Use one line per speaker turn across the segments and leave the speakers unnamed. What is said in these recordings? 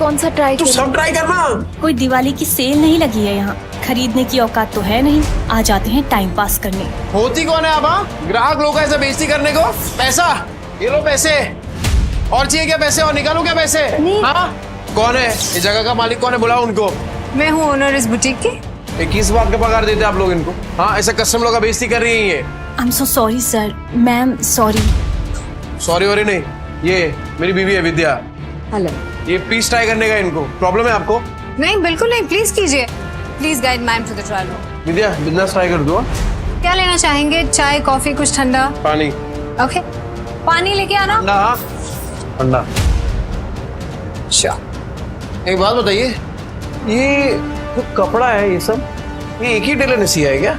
कौन सा ट्राई
तू सब ट्राई करना।
कोई दिवाली की सेल नहीं लगी है यहाँ, खरीदने की औकात तो है नहीं, आ जाते हैं टाइम पास करने।
होती कौन है आप? ग्राहक लोग ऐसे बेइज्जती करने को। पैसा ये लो, पैसे और चाहिए क्या? पैसे और निकालो क्या पैसे? हाँ, कौन है इस जगह का मालिक? कौन है? बुलाओ उनको।
मैं हूँ ओनर इस बुटीक की।
21 बार का पगार देते आप लोग इनको? हाँ, ऐसे कस्टमर लोग का बेइज्जती कर रही है ये।
I am so sorry sir, ma'am sorry.
Sorry worry नहीं, ये मेरी बीवी है विद्या।
हेलो।
ये पीस ट्राई करने का इनको प्रॉब्लम है आपको?
नहीं बिल्कुल नहीं, प्लीज कीजिए। Please guide ma'am to the trial room.
Vidya business try कर दो।
क्या लेना चाहेंगे? चाय, कॉफी, कुछ ठंडा?
पानी।
ओके, पानी लेके आना।
ठंडा। अच्छा, एक बात बताइए, ये जो कपड़ा है ये सब, ये एक ही टेलर ने सिया है क्या?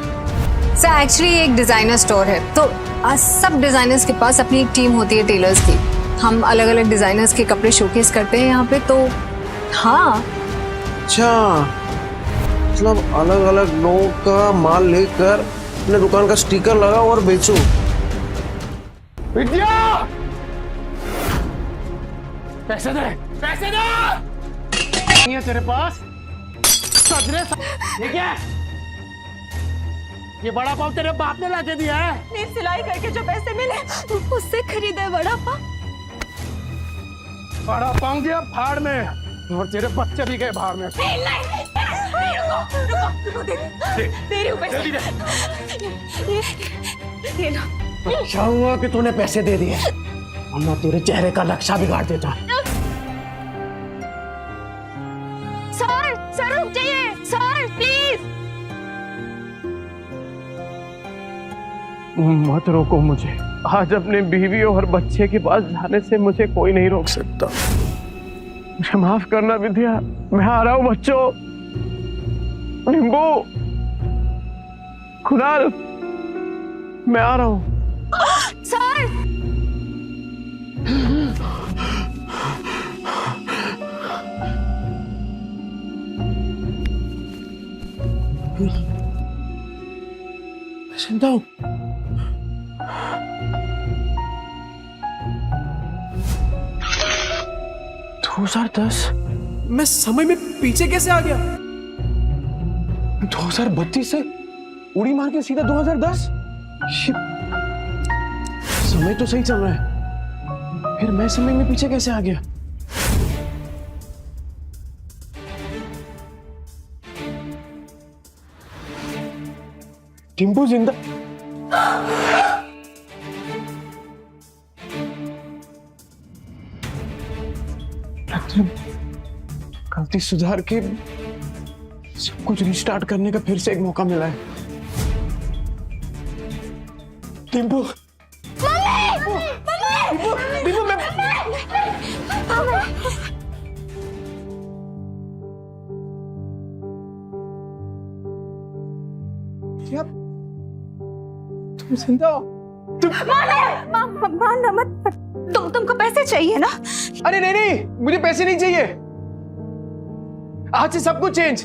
सर एक्चुअली एक डिजाइनर स्टोर है, तो सब डिजाइनर्स के पास अपनी एक टीम होती है टेलर्स की। हम अलग अलग डिजाइनर्स के कपड़े शोकेस करते हैं यहाँ पे, तो हाँ।
अच्छा, मतलब अलग अलग लोगों का माल लेकर अपने दुकान का स्टिकर लगा और बेचो। विद्या, पैसे दे, पैसे दे। नहीं है तेरे पास? ये क्या है? ये बड़ा पाव तेरे बाप ने लाके दिया है?
नहीं, सिलाई करके जो पैसे मिले उससे खरीदे बड़ा पाव।
बड़ा पाव गया भाड़ में और तेरे बच्चे भी गए भाड़ में। अच्छा हुआ कि तूने पैसे दे दिए, वरना तेरे चेहरे का नक्शा बिगाड़ देता।
सर रुक जाइए सर, प्लीज।
मत रोको मुझे, आज अपने बीवी और बच्चे के पास जाने से मुझे कोई नहीं रोक सकता। मुझे माफ करना विद्या, मैं आ रहा हूँ। बच्चों, नींबू, कुणाल, मैं आ रहा हूँ।
सर
चिंता हूँ। मैं समय में पीछे कैसे आ गया? 2032 से उड़ी मार के सीधा 2010। समय तो सही चल रहा है, फिर मैं समय में पीछे कैसे आ गया? टिम्पू जिंदा? गलती सुधार के सब कुछ रिस्टार्ट करने का फिर से एक मौका मिला है। टिम्पू, टिम्पू, मैं क्या? तुम जिंदा हो?
मानना मत। तुमको पैसे चाहिए ना?
अरे नहीं नहीं, मुझे पैसे नहीं चाहिए। आज से सब कुछ चेंज,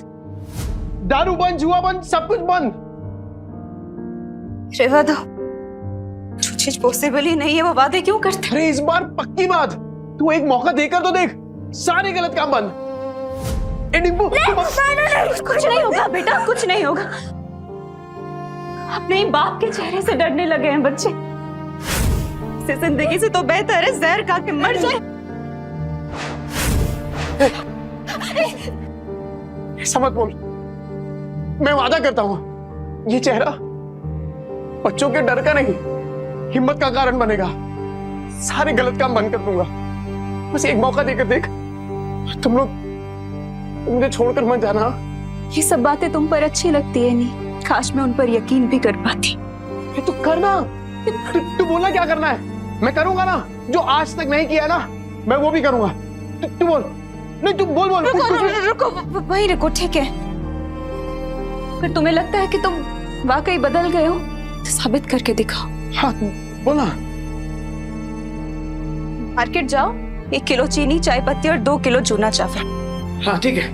दारू बंद, जुआ बंद, सब कुछ बंद।
रेवा दो, जो चीज पॉसिबल ही नहीं है वो वादे क्यों करते?
अरे इस बार पक्की बात, तू एक मौका देकर तो देख, सारे गलत काम बंद। टिम्पू,
कुछ नहीं होगा बेटा, कुछ नहीं होगा। अपने ही बाप के चेहरे से डरने लगे हैं बच्चे। इस जिंदगी से तो बेहतर है जहर खा के मर जाए।
ऐसा मत बोल, मैं वादा करता हूं, ये चेहरा बच्चों के डर का नहीं, हिम्मत का कारण बनेगा। सारे गलत काम बंद कर दूंगा, बस एक मौका देकर देख। तुम लोग मुझे छोड़कर मत जाना।
ये सब बातें तुम पर अच्छी लगती है नहीं, काश मैं उन पर यकीन भी कर पाती।
तू करना, तू बोलना क्या करना है, मैं करूंगा ना। जो आज तक नहीं किया ना, मैं वो भी करूंगा। तू बोल, नहीं तू बोल बोल।
रुको, वहीं रुको, ठीक है। फिर तुम्हें लगता है कि तुम वाकई बदल गए हो तो साबित करके दिखाओ।
हाँ बोलना।
मार्केट जाओ, 1 किलो चीनी, चाय पत्ती और 2 किलो चूना चावल।
हाँ ठीक है।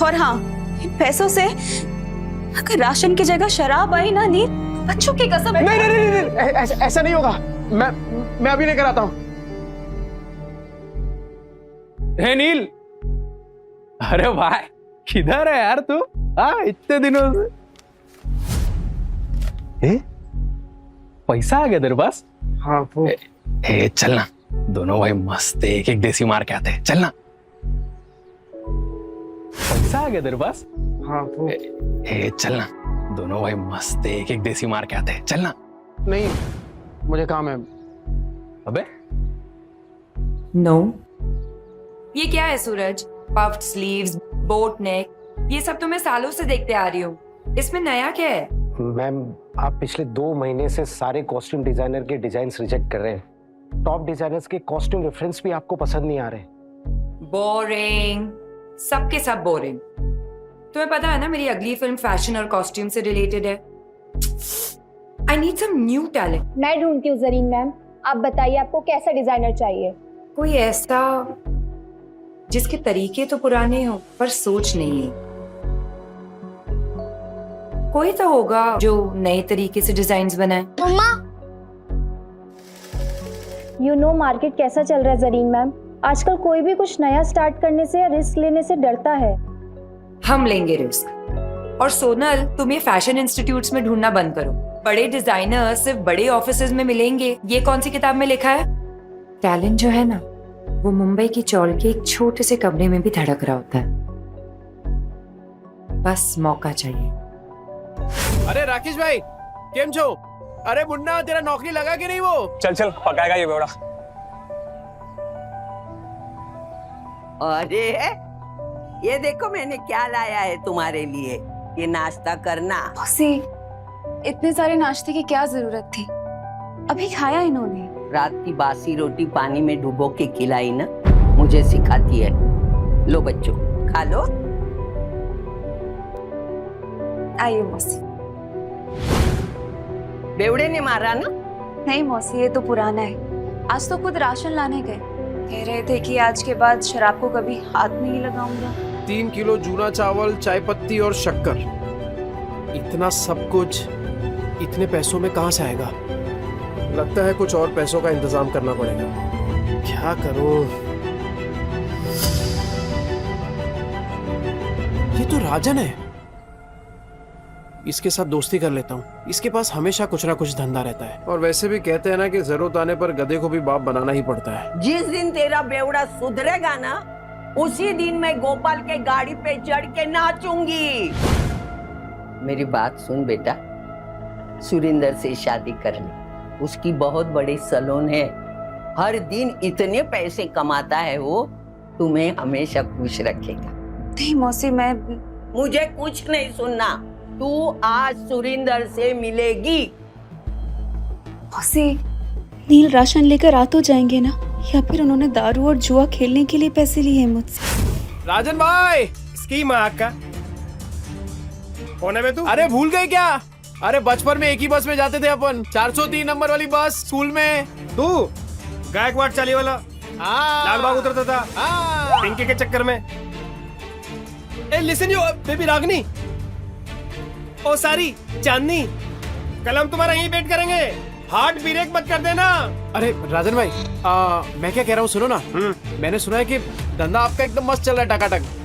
और हाँ, इन पैसों से अगर राशन की जगह शराब आई ना नील, बच्चों की कसम।
नहीं नहीं नहीं, नहीं, नहीं ऐसा नहीं होगा। मैं अभी लेकर आता हूँ। हे नील,
अरे भाई किधर है यार तू? हाँ इतने दिनों से। पैसा आ गया तेरे पास?
हाँ वो
चलना दोनों भाई मस्त एक एक देसी मार के आते हैं, चलना। पैसा आ गया तेरे पास?
हाँ वो
चलना दोनों भाई मस्त एक एक देसी मार के आते हैं, चलना।
नहीं, मुझे काम है।
अबे
नो ये क्या है सूरज? पफ्ड स्लीव्स, बोट नेक, ये सब तो मैं सालों से देखते आ रही हूँ। इसमें नया क्या है?
मैम आप पिछले 2 महीने से सारे कॉस्ट्यूम डिजाइनर के डिजाइन्स रिजेक्ट कर रहे हैं। टॉप डिजाइनर्स के कॉस्ट्यूम रेफरेंस भी आपको पसंद नहीं आ रहे।
बोरिंग, सबके सब बोरिंग। तुम्हें पता है ना मेरी अगली फिल्म फैशन और कॉस्ट्यूम से रिलेटेड है। I need some new talent.
मैं ढूंढती हूँ जरीन मैम, आप बताइए आपको कैसा डिजाइनर चाहिए?
कोई ऐसा जिसके तरीके तो पुराने हो पर सोच नहीं है। कोई तो होगा जो नए तरीके से डिजाइन्स बनाए।
मम्मा, यू नो मार्केट कैसा चल रहा है जरीन मैम। आजकल कोई भी कुछ नया स्टार्ट करने से या रिस्क लेने से डरता है।
हम लेंगे रिस्क। और सोनल तुम ये फैशन इंस्टीट्यूट्स में ढूंढना बंद करो। बड़े डिजाइनर सिर्फ बड़े ऑफिसेज में मिलेंगे, ये कौन सी किताब में लिखा है? टैलेंट जो है ना वो मुंबई की चौल के एक छोटे से कमरे में भी धड़क रहा होता है। बस मौका चाहिए।
अरे राकेश भाई, केम छो? अरे मुन्ना तेरा नौकरी लगा कि नहीं वो?
चल चल पकाएगा ये बेवड़ा।
अरे ये देखो मैंने क्या लाया है तुम्हारे लिए, ये नाश्ता करना।
मौसी, इतने सारे नाश्ते की क्या जरूरत थी? अभी खाया इन्होंने।
रात की बासी रोटी पानी में डुबो के खिलाई ना, मुझे सिखाती है। लो बच्चों खा लो।
आइए मौसी।
बेवड़े ने मारा ना?
नहीं मौसी, ये तो पुराना है। आज तो खुद राशन लाने गए, कह रहे थे कि आज के बाद शराब को कभी हाथ नहीं लगाऊंगा।
3 किलो जूना चावल, चाय पत्ती और शक्कर, इतना सब कुछ इतने पैसों में कहां से आएगा? लगता है कुछ और पैसों का इंतजाम करना पड़ेगा। क्या करूं? ये तो राजन है, इसके साथ दोस्ती कर लेता हूँ। इसके पास हमेशा कुछ ना कुछ धंधा रहता है। और वैसे भी कहते हैं ना कि जरूरत आने पर गधे को भी बाप बनाना ही पड़ता है।
जिस दिन तेरा बेवड़ा सुधरेगा ना, उसी दिन मैं गोपाल के गाड़ी पे चढ़ के नाचूंगी। मेरी बात सुन बेटा, सुरिंदर से शादी कर ले। उसकी बहुत बड़ी सैलून है, हर दिन इतने पैसे कमाता है वो, तुम्हें हमेशा खुश रखेगा।
नहीं मौसी, मैं
मुझे कुछ नहीं सुनना। तू आज सुरिंदर से मिलेगी।
मौसी, नील राशन लेकर आ तो जाएंगे ना, या फिर उन्होंने दारू और जुआ खेलने के लिए पैसे लिए हैं मुझसे?
राजन भाई,
इसकी माँ का कौन है बे तू?
अरे भूल गए क्या? अरे बचपन में एक ही बस में जाते थे अपन, 403 नंबर वाली बस स्कूल में।
तू गायकवाड़ चाली वाला लाल बाग उतरता था पिंकी के चक्कर में। ए लिसन यू बेबी रागनी, ओ सारी चांदनी, कल हम तुम्हारा यहीं वेट करेंगे, हार्ट ब्रेक मत कर देना।
अरे राजन भाई, मैं क्या कह रहा हूँ सुनो ना। मैंने सुना है कि धंधा आपका एकदम मस्त चल रहा है, टकाटक।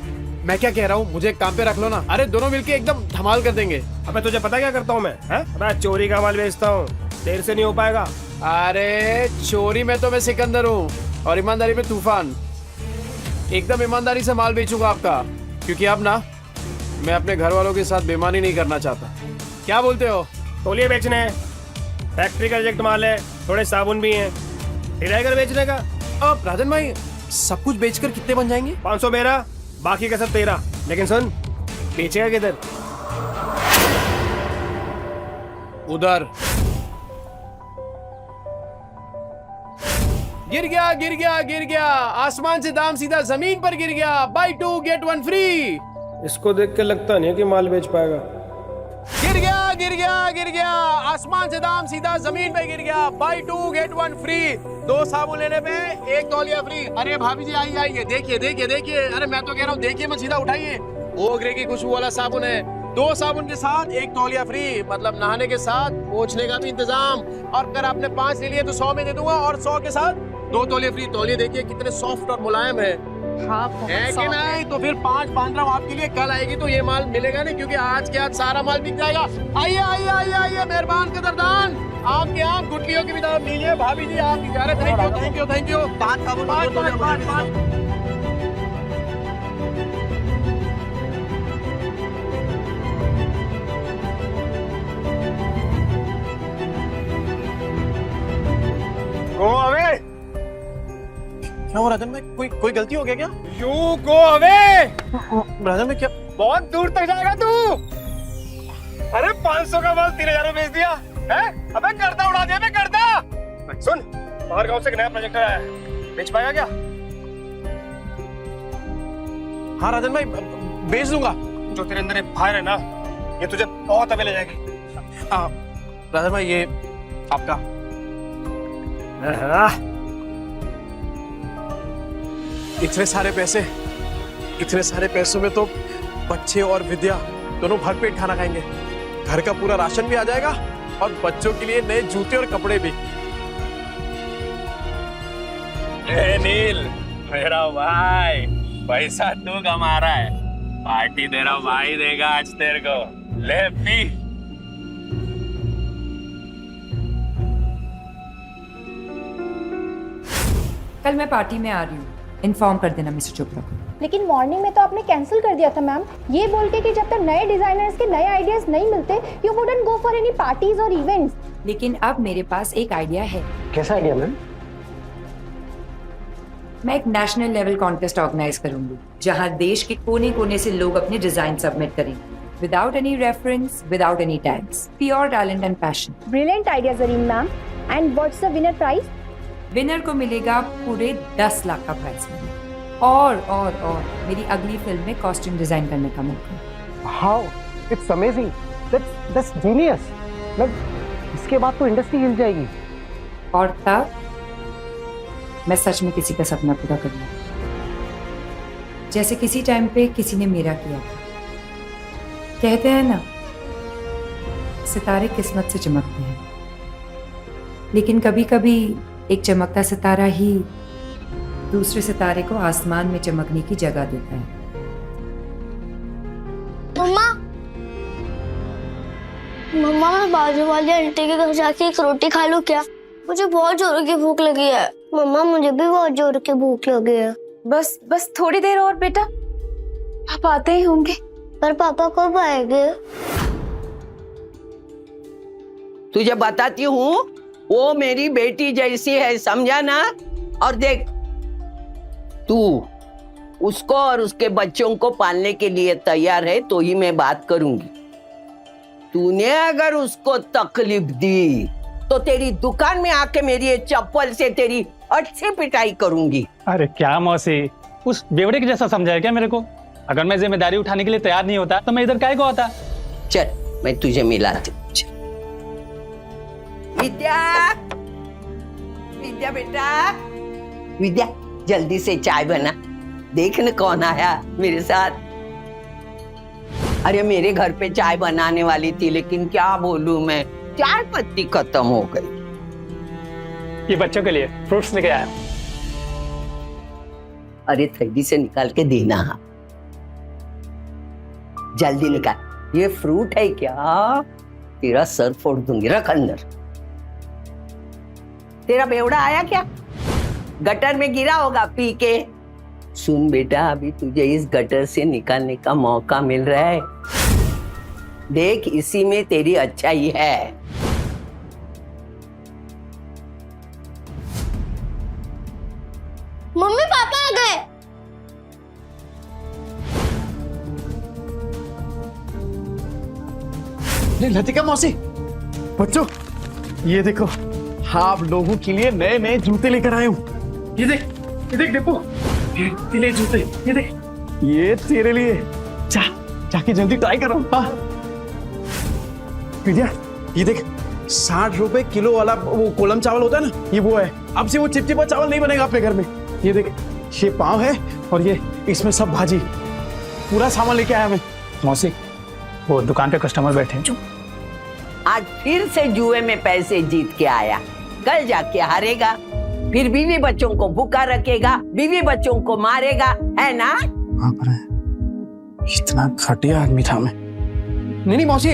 मैं क्या कह रहा हूँ, मुझे एक काम पे रख लो ना। अरे दोनों मिलके एकदम धमाल कर देंगे।
अबे तुझे पता क्या करता हूँ मैं चोरी का माल बेचता हूँ, देर से नहीं हो पाएगा।
अरे चोरी में तो मैं सिकंदर हूँ और ईमानदारी में तूफान। एकदम ईमानदारी से माल बेचूंगा आपका, क्योंकि अब ना मैं अपने घर वालों के साथ बेईमानी नहीं करना चाहता। क्या बोलते हो?
तौलिए बेचने हैं, फैक्ट्री का रिजेक्ट माल है, थोड़े साबुन भी हैं, हिलाकर बेचने का।
अब राजन भाई, सब कुछ बेचकर कितने बन जाएंगे?
500 मेरा, बाकी का सब तेरा। लेकिन सुन, बेचेगा किधर?
उधर। गिर गया गिर गया गिर गया, आसमान से दाम सीधा जमीन पर गिर गया। Buy 2 get 1 free.
इसको देख के लगता नहीं है कि माल बेच पाएगा।
गिर गया गिर गया गिर गया, आसमान से दाम सीधा जमीन पे गिर गया। Buy 2 get 1 free. 2 साबुन लेने पे 1 तौलिया फ्री। अरे भाभी जी आइए आइए, देखिए देखिए देखिए। अरे मैं तो कह रहा हूँ देखिए मत, सीधा उठाइए। ओगरे की खुशबू वाला साबुन है। 2 साबुन के साथ 1 तौलिया फ्री, मतलब नहाने के साथ पोंछने का भी इंतजाम। और अगर आपने 5 ले लिए तो 100 में दे दूंगा, और 100 के साथ 2 तौलिया फ्री। तौलिया देखिए कितने सॉफ्ट और मुलायम है। है कि नहीं? तो फिर 5 बांध रहा हूँ आपके लिए, कल आएगी तो ये माल मिलेगा नहीं, क्योंकि आज के आज सारा माल बिक जाएगा। आइए आइए आइए आइए मेहरबान कदरदान, आपके यहाँ गुटलियों की भी दाम लीजिए। भाभी जी आप बेचारे, thank you thank you thank you. पाँच
गो अवे,
क्या हो राजन में कोई गलती हो गया क्या?
You go away.
राजन में क्या?
बहुत दूर तक जाएगा तू। अरे 500 का माल 3000 में बेच दिया है? अबे गर्दा उड़ा दिया, मैं गर्दा। सुन, बाहर गांव से एक नया प्रोजेक्टर आया है, बेच पाएगा क्या?
हाँ राजन भाई बेच दूंगा।
जो तेरे अंदर एक फायर है ना, ये तुझे बहुत आगे ले जाएगी।
राजन भाई ये आपका। इतने सारे पैसों में तो बच्चे और विद्या दोनों भरपेट खाना खाएंगे। घर का पूरा राशन भी आ जाएगा और बच्चों के लिए नए जूते और कपड़े भी।
नील मेरा भाई, पैसा तू कमा रहा है, पार्टी तेरा भाई देगा आज तेरे को। ले पी।
कल मैं पार्टी में आ रही हूँ, इन्फॉर्म कर देना मिस्टर चोपड़ा को।
लेकिन मॉर्निंग में तो आपने कैंसिल कर दिया था मैम, ये बोल के कि जब तक नए डिजाइनर्स के नए आइडियाज नहीं मिलते you wouldn't go for any parties और इवेंट्स।
लेकिन अब मेरे पास एक आइडिया है।
कैसा आइडिया मैम?
मैं एक नेशनल लेवल कॉन्टेस्ट ऑर्गेनाइज करूंगी, जहां देश के कोने कोने से लोग अपने डिजाइन सबमिट करेंगे, without any reference, without any tags, pure talent and passion.
Brilliant idea Zareen ma'am. And what's the winner prize?
Winner को मिलेगा पूरे 10 लाख का प्राइज और मेरी अगली फिल्म में कॉस्ट्यूम डिजाइन करने का मौका।
How it's amazing, that's genius. मतलब इसके बाद तो इंडस्ट्री हिल जाएगी।
और तब मैं सच में किसी का सपना पूरा करूंगा, जैसे किसी टाइम पे किसी ने मेरा किया था। कहते हैं ना, सितारे किस्मत से चमकते हैं, लेकिन कभी कभी एक चमकता सितारा ही दूसरे सितारे को आसमान में चमकने की जगह देता है।
मम्मा मैं बाजू वाले आंटी के घर जाके एक रोटी खा लूं क्या? मुझे बहुत जोर की भूख लगी है। मम्मा मुझे भी बहुत जोर की भूख लगी है।
बस थोड़ी देर और बेटा, पापा आते ही होंगे।
पर पापा कब आएंगे?
तुझे बताती हूँ, वो मेरी बेटी जैसी है, समझा ना? और देख, तू उसको और उसके बच्चों को पालने के लिए तैयार है तो ही मैं बात करूंगी। तूने अगर उसको तकलीफ दी तो तेरी दुकान में आके मेरी ये चप्पल से तेरी अच्छी पिटाई करूंगी।
अरे क्या मौसी, उस बेवड़े के जैसा समझाया क्या मेरे को? अगर मैं जिम्मेदारी उठाने के लिए तैयार नहीं होता तो मैं इधर काहे को आता?
चल मैं तुझे मिलाती हूँ। विद्या, विद्या बेटा, विद्या जल्दी से चाय बना। देख न कौन आया मेरे साथ। अरे मेरे घर पे चाय बनाने वाली थी, लेकिन क्या बोलूं मैं, चाय पत्ती खत्म हो गई।
ये बच्चों के लिए फ्रूट्स लेके आया।
अरे थैली से निकाल के देना, जल्दी निकाल। ये फ्रूट है क्या? तेरा सर फोड़ दूंगी, रख अंदर। तेरा बेवड़ा आया क्या? गटर में गिरा होगा पी के। सुन बेटा, अभी तुझे इस गटर से निकालने का मौका मिल रहा है। देख, इसी में तेरी अच्छाई है।
मम्मी पापा आ गए।
लतिका मौसी, बच्चों ये देखो, आप लोगों के लिए नए नए जूते लेकर आए हूँ। ये देख डिप्पू, ये ले जूते, ये देख, ये तेरे लिए। जाके जल्दी ट्राई करो। हाँ विद्या, ये देख, 60 रुपए किलो वाला वो कोलम चावल होता है ना, ये वो है। अब से वो चिपचिपा चावल नहीं बनेगा अपने घर में। ये देख, ये पाव है और ये इसमें सब भाजी, पूरा सामान लेके आया मैं।
मौसी, वो दुकान पे कस्टमर बैठे हैं।
आज फिर से जुए में पैसे जीत के आया, कल जाके हारेगा। फिर बीवी बच्चों को भूखा रखेगा, बीवी बच्चों को मारेगा, है ना?
बाप रे, इतना घटिया आदमी था मैं। नहीं मौसी,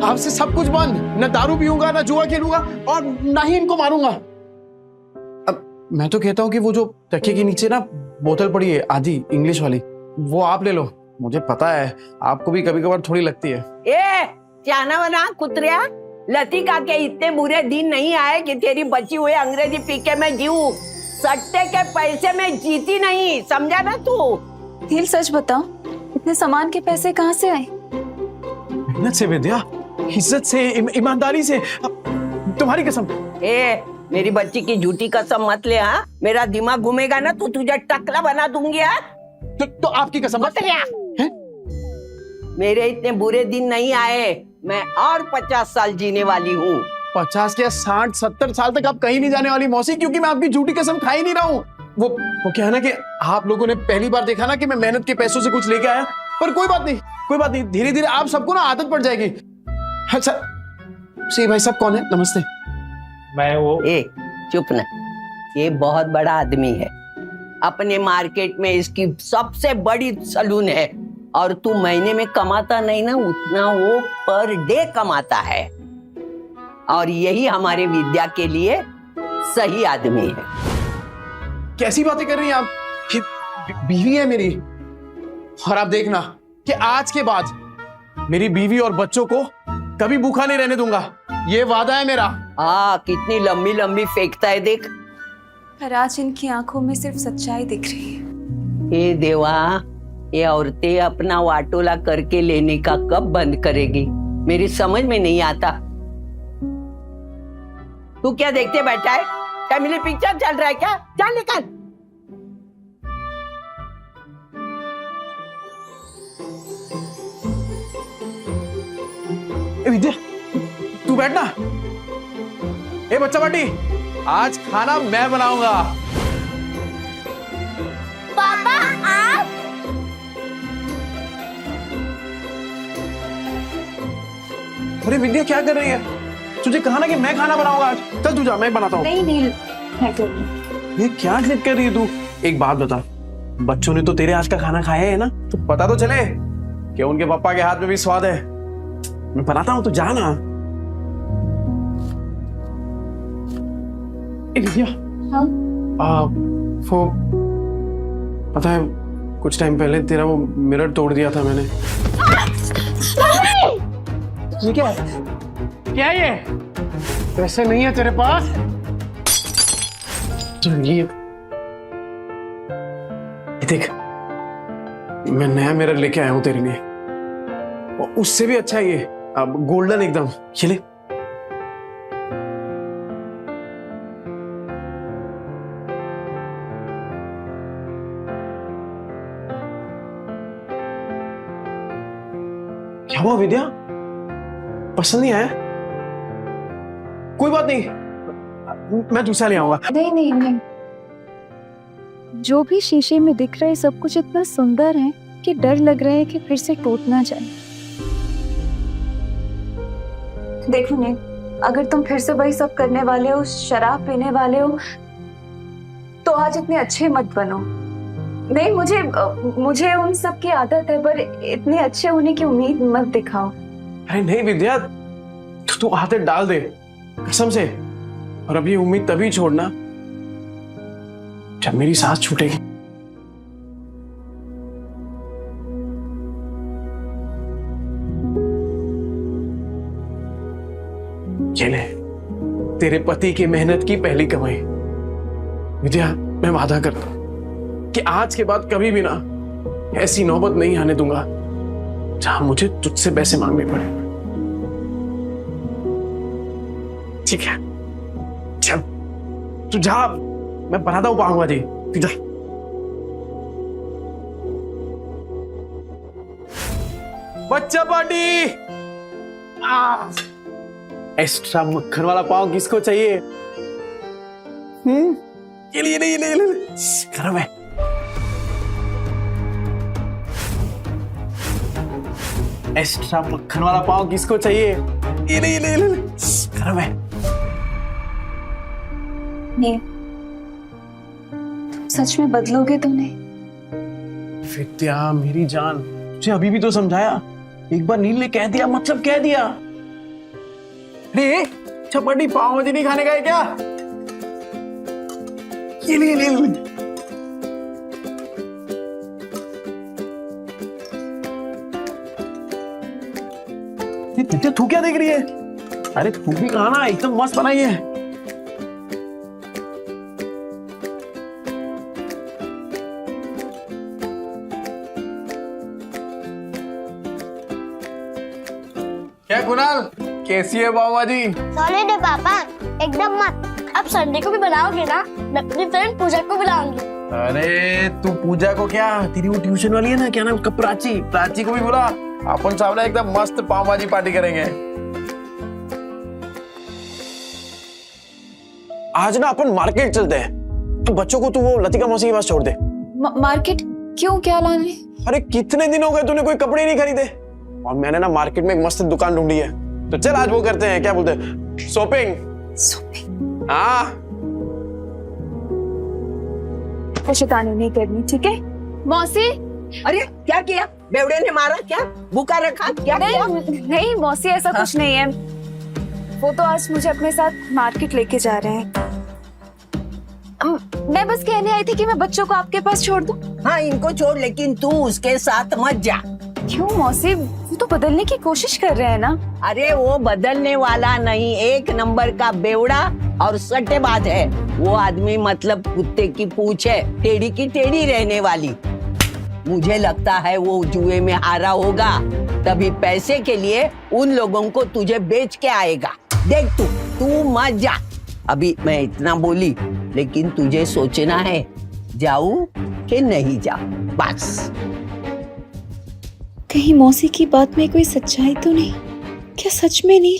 आपसे सब कुछ बंद। न दारू पीऊंगा, न जुआ खेलूंगा और ना ही इनको मारूंगा। अब मैं तो कहता हूँ कि वो जो तकिए के नीचे ना बोतल पड़ी है आधी इंग्लिश वाली, वो आप ले लो। मुझे पता है आपको भी कभी कभार थोड़ी लगती है।
ए चाना वना कुतरिया, लतिका के इतने बुरे दिन नहीं आए कि तेरी बची हुई अंग्रेजी पी के मैं जीऊं। सट्टे के पैसे में जीती नहीं, समझा ना तू?
नील सच बताओ, इतने सामान के पैसे कहाँ से आए?
मेहनत से विद्या, इज्जत से, ईमानदारी से। तुम्हारी कसम।
ए मेरी बच्ची की झूठी कसम मत ले। हाँ, मेरा दिमाग घूमेगा ना तो तुझे टकला बना दूंगी। हाँ?
तो आपकी कसम मत।
मेरे इतने बुरे दिन नहीं आए, मैं और 50 साल जीने वाली हूँ।
50 या 60-70 साल तक आप कहीं नहीं जाने वाली मौसी, क्योंकि मैं आपकी झूठी कसम खा ही नहीं रहा हूँ। वो क्या है ना कि आप लोगों ने पहली बार देखा ना कि मैं मेहनत के पैसों से कुछ लेके आया, पर कोई बात नहीं, कोई बात नहीं, धीरे धीरे आप सबको ना आदत पड़ जाएगी। अच्छा सी भाई साहब कौन है? नमस्ते।
मैं वो
ए चुप ना, ये बहुत बड़ा आदमी है, अपने मार्केट में इसकी सबसे बड़ी सलून है, और तू महीने में कमाता नहीं ना उतना वो पर डे कमाता है, और यही हमारे विद्या के लिए सही आदमी है।
कैसी बातें कर रही हैं आप? बीवी है मेरी, और आप देखना कि आज के बाद मेरी बीवी और बच्चों को कभी भूखा नहीं रहने दूंगा, ये वादा है मेरा।
कितनी लंबी लंबी फेंकता है देख।
पर आज इनकी आंखों में सिर्फ सच्चाई दिख रही है।
हे देवा, ये औरतें अपना वाटोला करके लेने का कब बंद करेगी, मेरी समझ में नहीं आता। तू क्या देखते बैठा है? फैमिली पिक्चर चल रहा है क्या? चल निकल।
विद्या तू बैठना। ए बच्चा पार्टी, आज खाना मैं बनाऊंगा।
पापा आप?
अरे विद्या क्या कर रही है? तुझे कहा ना कि मैं खाना बनाऊंगा आज। चल तू जा, मैं बनाता हूँ।
नहीं नील, मैं करूँगी।
ये क्या जिद कर रही है तू? एक बात बता, बच्चों ने तो तेरे आज का खाना खाया है ना, तो पता तो चले कि उनके पापा के हाथ में भी स्वाद है। मैं बनाता हूँ, तो जा ना। विद्या,
हाँ?
वो पता है कुछ टाइम पहले तेरा वो मिरर तोड़ दिया था मैंने। ये क्या है? क्या ये? पैसे नहीं है तेरे पास? ये देख, मैं नया मिरर लेके आया हूं तेरे लिए, और उससे भी अच्छा है ये, अब गोल्डन एकदम। ये ले। क्या हुआ विद्या? पसंद नहीं आया? कोई बात नहीं, मैं दूसरा ले आऊंगा।
नहीं, जो भी शीशे में दिख रहा है सब कुछ इतना सुंदर है कि डर लग रहा है कि फिर से टूट ना जाए। देखो नहीं, अगर तुम फिर से वही सब करने वाले हो, शराब पीने वाले हो, तो आज इतने अच्छे मत बनो। नहीं, मुझे उन सब की आदत है, पर इतने अच्छे होने की उम्मीद मत दिखाओ।
अरे नहीं विद्या, तू आदत डाल दे कसम से, और अब ये उम्मीद तभी छोड़ना जब मेरी सांस छूटेगी। ये ले, तेरे पति की मेहनत की पहली कमाई। विद्या, मैं वादा करता हूं कि आज के बाद कभी भी ना ऐसी नौबत नहीं आने दूंगा जहां मुझे तुझसे पैसे मांगने पड़े। ठीक है, चल तू जा, मैं बनाता हूं पाऊंगा जी। तू जा। बच्चा पार्टी, एक्स्ट्रा मक्खन वाला पाव किसको चाहिए? ये लिए नहीं, ले गरम है। एक्स्ट्रा मक्खन वाला पाव किसको चाहिए? ये ले गरम है।
नहीं, सच में बदलोगे तो नहीं?
विद्या मेरी जान, तुझे अभी भी तो समझाया। एक बार नील ने कह दिया मतलब कह दिया। रे चपाटी पाव भाजी नहीं खाने का है क्या? ये ले ले ले। विद्या तू क्या देख रही है? अरे तू भी खाना, एकदम मस्त बनाई है। क्या कुणाल, कैसी है पाव भाजी?
सॉलिड है पापा, एकदम मस्त। अब संडे को भी बनाओगे ना? मैं अपनी फ्रेंड पूजा को बुलाऊंगी।
अरे तू पूजा को क्या, तेरी वो ट्यूशन वाली है ना, क्या नाम उसका, प्राची, प्राची को भी बुला। अपन सामने एकदम मस्त पाव भाजी पार्टी करेंगे। आज ना अपन मार्केट चलते हैं, तो बच्चों को तू वो लतिका मौसी के पास छोड़ दे।
मार्केट क्यों, क्या लाने?
अरे कितने दिन हो गए तूने कोई कपड़े नहीं खरीदे, और मैंने ना मार्केट में एक मस्त दुकान ढूंढी है। तो चल आज वो करते हैं, क्या बोलते हैं, शॉपिंग।
शॉपिंग?
हाँ
शैतानी नहीं करनी, ठीक है? मौसी।
अरे क्या किया? बेवड़े ने मारा क्या? भूखा रखा क्या?
नहीं मौसी, ऐसा कुछ नहीं है। वो तो आज मुझे अपने साथ मार्केट लेके जा रहे हैं। मैं बस कहने आई थी कि मैं बच्चों को आपके पास छोड़ दूं।
हाँ इनको छोड़, लेकिन तू उसके साथ मत जा।
क्यों मौसी, वो तो बदलने की कोशिश कर रहे हैं ना।
अरे वो बदलने वाला नहीं, एक नंबर का बेवड़ा और सट्टेबाज है वो आदमी। मतलब कुत्ते की पूंछ है, टेढ़ी की टेढ़ी रहने वाली। मुझे लगता है वो जुए में हारा होगा, तभी पैसे के लिए उन लोगों को तुझे बेच के आएगा। देख तू मत जा। अभी मैं इतना बोली, लेकिन तुझे सोचना है जाऊं कि नहीं जाऊं, बस।
कहीं मौसी की बात में कोई सच्चाई तो नहीं? क्या सच में नील?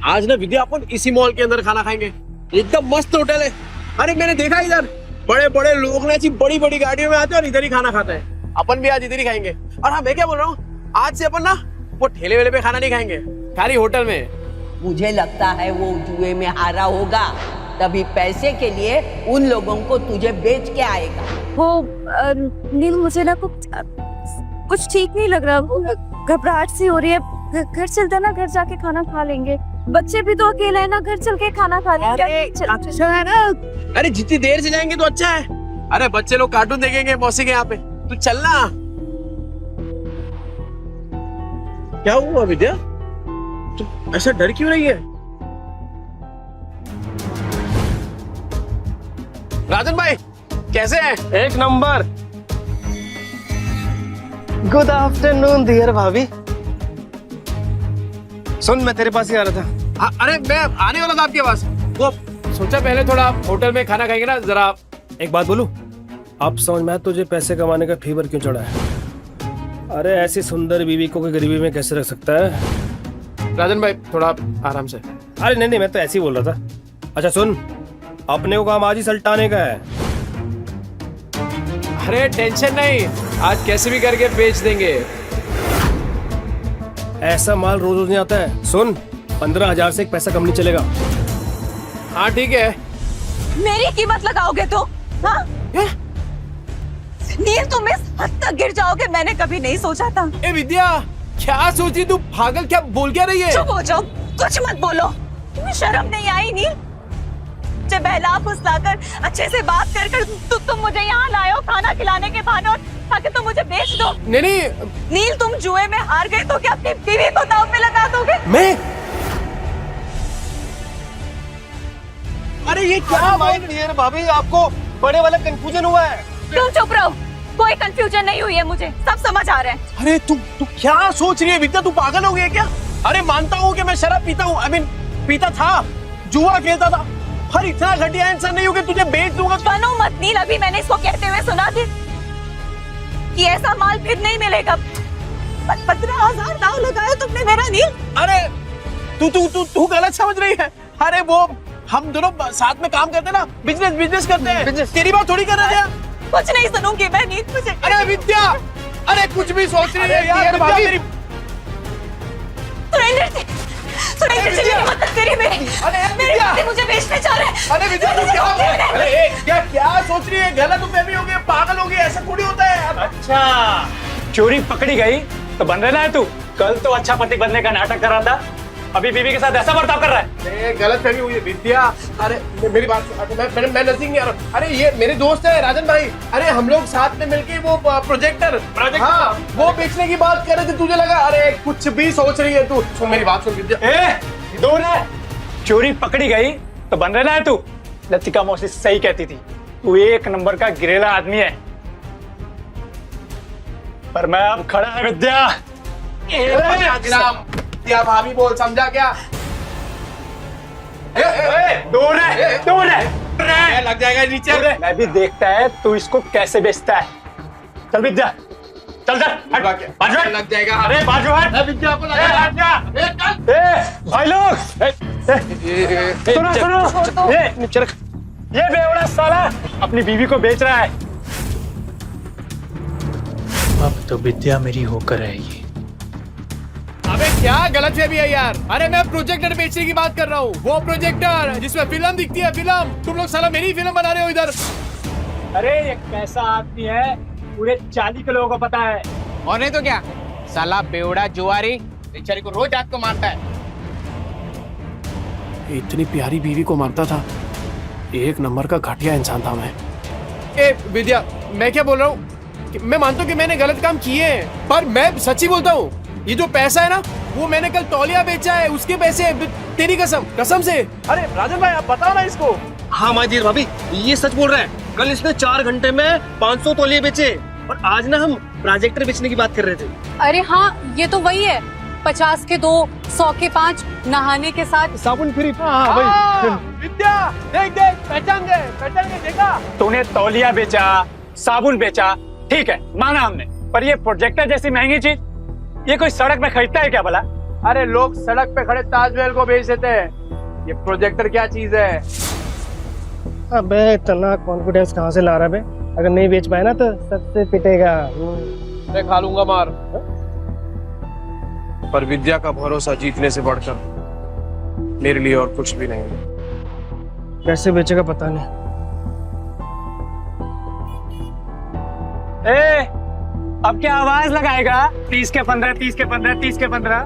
आज ना विद्या अपन इसी मॉल के अंदर खाना खाएंगे, एकदम मस्त होटल है। अरे मैंने देखा इधर बड़े बड़े लोग ना बड़ी बड़ी गाड़ियों में आते हैं और इधर ही खाना खाते हैं। अपन भी आज इधर ही खाएंगे। और हाँ मैं क्या बोल रहा हूँ, आज से अपन ना वो ठेले वेले पे खाना नहीं खाएंगे, खाली होटल में।
मुझे लगता है वो जुए में हारा होगा, तभी पैसे के लिए उन लोगों को तुझे बेच के आएगा।
वो नील, मुझे ना कुछ ठीक नहीं लग रहा, घबराहट सी हो रही है। घर चलते ना, घर जाके खाना खा लेंगे। बच्चे भी तो अकेले हैं ना, घर चल के खाना खा लेंगे।
अच्छा है ना? अरे जितनी देर से जाएंगे तो अच्छा है। अरे बच्चे लोग कार्टून देखेंगे मौसी के यहाँ पे, तू चलना। क्या हुआ विद्या, तू ऐसा डर क्यों रही है? राजन भाई कैसे हैं?
एक नंबर। गुड आफ्टरनून डियर भाभी। सुन मैं तेरे पास ही आ रहा था।
अरे मैं आने वाला था आपके पास, वो सोचा पहले थोड़ा होटल में खाना खाएंगे ना जरा।
एक बात बोलूं, अब समझ में आया तुझे पैसे कमाने का फीवर क्यों चढ़ा है। अरे ऐसी सुंदर बीवी को कोई गरीबी में कैसे रख सकता है।
राजन भाई थोड़ा आराम से।
अरे नहीं मैं तो ऐसे ही बोल रहा था। अच्छा सुन, अपने को काम आज ही सल्टाने का है।
अरे टेंशन नहीं, आज कैसे भी करके बेच देंगे।
ऐसा माल रोज रोज नहीं आता है। सुन 15,000 से एक पैसा कम नहीं चलेगा।
हाँ ठीक है।
मेरी कीमत लगाओगे तो? हाँ? नील, तुम इस हद तक गिर जाओगे मैंने कभी नहीं सोचा था।
ए विद्या क्या सोची तू, पागल क्या बोल क्या रही है?
चुप हो जाओ, कुछ मत बोलो। तुम्हें शर्म नहीं आई नील? मुझे बहला फुसलाकर अच्छे से बात कर कर तुम मुझे यहाँ लाए हो खाना खिलाने के बहाने, और ताकि तुम मुझे बेच दो।
नहीं
नील, तुम जुए में हार गए तो क्या अपनी बीवी को दांव पे लगा दोगे?
मैं? अरे ये क्या डियर भाभी, आपको बड़े वाला कंफ्यूजन हुआ है।
तुम चुप रहो, कोई कंफ्यूजन नहीं हुई है, मुझे सब समझ आ रहा है।
अरे तू क्या सोच रही है विद्या, तू पागल हो गई है क्या? अरे मानता हूँ कि मैं शराब पीता हूँ, पीता था, जुआ खेलता था, पर इतना घटिया इंसान नहीं हूँ कि तुझे बेच दूंगा।
बनो मत नील, अभी मैंने इसको कहते हुए सुना थी कि ऐसा माल फिर नहीं मिलेगा। 15,000 दाव लगाया तुमने मेरा नील।
अरे तू गलत समझ रही है। अरे वो हम दोनों साथ में काम करते ना, बिजनेस करते हैं। तेरी बात थोड़ी कर रहे हैं।
कुछ नहीं सुनूंगी मैं नील, मुझे।
अरे विद्या, अरे कुछ भी सोच रही है यार विद्या मेरी।
तूने कैसे मेरी मदद करी मेरी? मेरे पति मुझे बेचने जा रहे हैं।
अरे विद्या तू क्या अरे क्या सोच रही है? गलत फहमी हो गई, पागल हो गई, ऐसा थोड़ी होता है।
अच्छा, चोरी पकड़ी गई तो बन रहा है तू। कल तो अच्छा पति बनने का नाटक कर रहा था, अभी बीवी के साथ ऐसा बर्ताव कर रहा है।
गलत फहमी हुई है विद्या। अरे मेरी बात मैं नजदीक नहीं आ रहा। अरे ये मेरे दोस्त है राजन भाई। अरे हम लोग साथ में मिलके वो प्रोजेक्टर हाँ वो बेचने की बात कर रहे थे। तुझे लगा अरे कुछ भी सोच रही है तू। सुन मेरी बात सुन विद्या।
दूर है, चोरी पकड़ी गई तो बन रहा है तू। लतिका मौसी सही कहती थी, तू एक नंबर का गिरेला आदमी है। पर मैं अब खड़ा है विद्या।
क्या भाभी बोल, समझा क्या?
दूर है,
लग जाएगा नीचे।
मैं भी देखता है तू इसको कैसे बेचता है। चल विद्या, चल बाजू हट।
लग जाएगा।
अरे बाजू हट।
विद्या को
भाई लोग सुनो, ये बेवड़ा साला अपनी बीवी को बेच रहा है। अब तो विद्या मेरी होकर रहेगी।
अबे क्या गलत फहमी है यार? अरे मैं प्रोजेक्टर बेचने की बात कर रहा हूँ। वो प्रोजेक्टर जिसमें फिल्म दिखती है, फिल्म। तुम लोग साला मेरी फिल्म बना रहे हो इधर।
अरे एक कैसा आदमी है पूरे 40 के लोगों को पता है।
और नहीं तो क्या, साला बेवड़ा जुआरी बेचारी को रोज रात को मारता है। इतनी प्यारी बीवी को मारता था। एक नंबर का घटिया इंसान था मैं। ए विद्या, मैं क्या बोल रहा हूँ? मैं मानता हूँ कि मैंने गलत काम किए हैं, पर मैं सच्ची बोलता हूँ। ये जो पैसा है ना, वो मैंने कल तौलिया बेचा है, उसके पैसे। तेरी कसम से। अरे राजन भाई आप बताओ ना इसको।
हाँ माजीर भाभी, ये सच बोल रहा है। कल इसने 4 घंटे में 500 तौलिए बेचे और आज ना हम प्रोजेक्टर बेचने की बात कर रहे थे।
अरे हाँ, ये तो वही है। 50 के 2, 100 के 5, नहाने के साथ
साबुन फ्री। विद्या देख पहचान गए देखा।
तूने तौलिया बेचा, साबुन बेचा, ठीक है माना हमने, पर ये प्रोजेक्टर जैसी महंगी चीज ये कोई सड़क पे खरीदता है क्या भला?
अरे लोग सड़क पे खड़े ताजमहल को बेच देते हैं, ये प्रोजेक्टर क्या चीज है?
अबे इतना कॉन्फिडेंस कहाँ से ला रहा है बे? अगर नहीं बेच पाए ना तो सबसे पिटेगा।
मैं खा लूंगा मार। पर विद्या का भरोसा जीतने से बढ़कर मेरे लिए और कुछ भी नहीं है।
कैसे बेचेगा पता नहीं।
अब क्या आवाज लगाएगा? 30 के 15, 30 के 15, 30 के 15।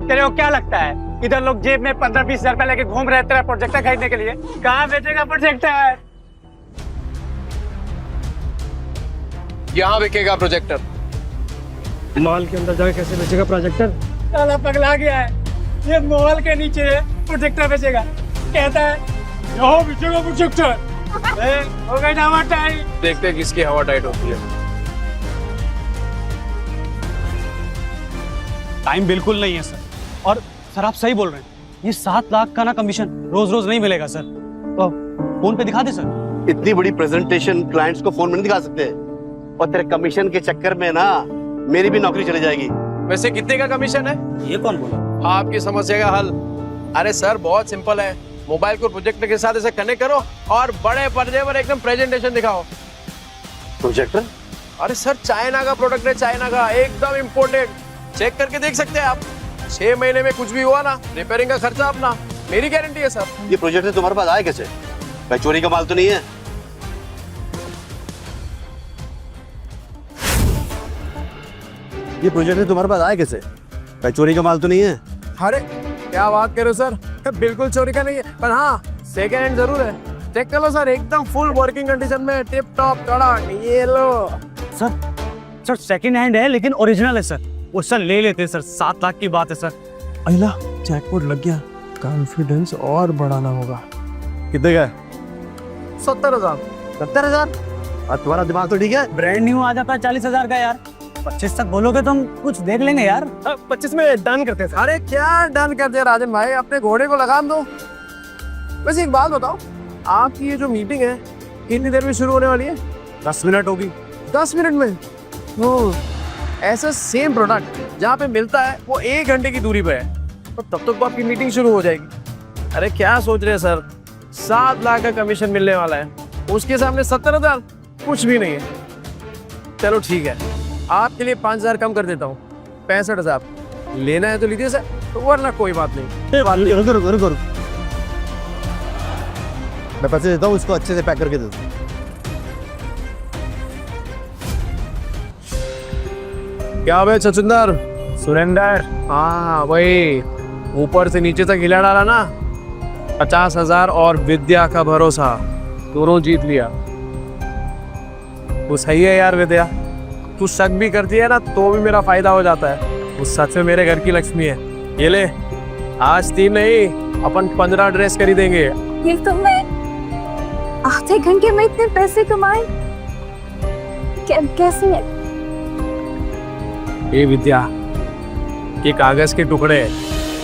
तेरे को क्या लगता है इधर लोग जेब में 15-20 हजार रुपए लेके घूम रहे तेरा प्रोजेक्टर खरीदने के लिए? कहाँ बेचेगा प्रोजेक्टर?
यहाँ बिकेगा प्रोजेक्टर।
मॉल के अंदर जाके कैसे बेचेगा प्रोजेक्टर?
साला पगला गया है, ये मॉल के नीचे प्रोजेक्टर बेचेगा। कहता है यहाँ बेचेगा प्रोजेक्टर। हो गई ना हवा टाइट।
देखते हैं किसकी हवा टाइट होती है।
टाइम बिल्कुल नहीं है सर। और सर आप सही बोल रहे हैं, ये 7 लाख का ना कमीशन रोज रोज नहीं मिलेगा सर। तो फोन पे दिखा दे सर।
इतनी बड़ी प्रेजेंटेशन क्लाइंट्स को फोन में नहीं दिखा सकते, और तेरे कमीशन के चक्कर में ना मेरी भी नौकरी चली जाएगी।
वैसे कितने का कमीशन है?
ये कौन बोला?
आपकी समस्या का हल। अरे सर बहुत सिंपल है। मोबाइल को प्रोजेक्टर के साथ ऐसे कनेक्ट करो और बड़े पर्दे पर एकदम प्रेजेंटेशन दिखाओ।
प्रोजेक्टर?
अरे सर चाइना का प्रोडक्ट है, चाइना का, एकदम इम्पोर्टेड। चेक करके देख सकते हैं आप। 6 महीने में कुछ भी हुआ ना, रिपेयरिंग का खर्चा अपना, मेरी गारंटी है सर।
ये प्रोजेक्टर तुम्हारे पास आया कैसे? भाई चोरी का माल तो नहीं है? ये प्रोजेक्टर तुम्हारे पास आया कैसे? भाई चोरी का माल तो नहीं है?
अरे क्या बात कर रहे हो सर, बिल्कुल चोरी का नहीं है, पर हाँ सेकेंड हैंड जरूर है। चेक कर लो सर, एकदम फुल वर्किंग कंडीशन में, टिप टॉप कड़क। ये लो
सर सेकंड हैंड है लेकिन ओरिजिनल है सर। वो सर ले लेते हैं सर, 7 लाख की बात है सर।
अहिला जैकपॉट लग गया। कॉन्फिडेंस और बढ़ाना होगा।
कितने का?
70,000।
70,000? और तुम्हारा दिमाग तो ठीक है?
ब्रांड न्यू आ जाता है 40,000 का यार। 25 तक बोलोगे तो हम कुछ देख लेंगे यार।
25 में डन करते हैं।
अरे क्या डन कर दिया राजन भाई, अपने घोड़े को लगाम दो। वैसे एक बात बताओ, आपकी ये जो मीटिंग है कितनी देर में शुरू होने वाली है?
10 मिनट होगी।
10 मिनट में? ऐसा सेम प्रोडक्ट जहाँ पे मिलता है वो 1 घंटे की दूरी पे है, तो तब तक तो आपकी मीटिंग शुरू हो जाएगी। अरे क्या सोच रहे हैं सर, 7 लाख का कमीशन मिलने वाला है, उसके सामने 70,000 कुछ भी नहीं है। चलो ठीक है, आपके लिए 5,000 कम कर देता हूँ, 65,000। लेना है तो लीजिए सर।
तो वरना कोई बात नहीं।
रुको रुको रुको रुको।
मैं पैसे देता हूँ, इसको अच्छे से पैक करके दे दो।
क्या बे छछुंदर?
सुरेंदर,
हाँ वही, ऊपर से नीचे तक हिला डाला ना। 50,000 और विद्या का भरोसा, दोनों जीत लिया। वो सही है यार विद्या, तू शक भी करती है ना तो भी मेरा फायदा हो जाता है। वो सच में मेरे घर की लक्ष्मी है। ये ले, आज 3 नहीं अपन 15 ड्रेस खरीदेंगे।
ये तो मैं आधे घंटे में इतने पैसे कमाए, कैसे?
ये विद्या, ये कागज के टुकड़े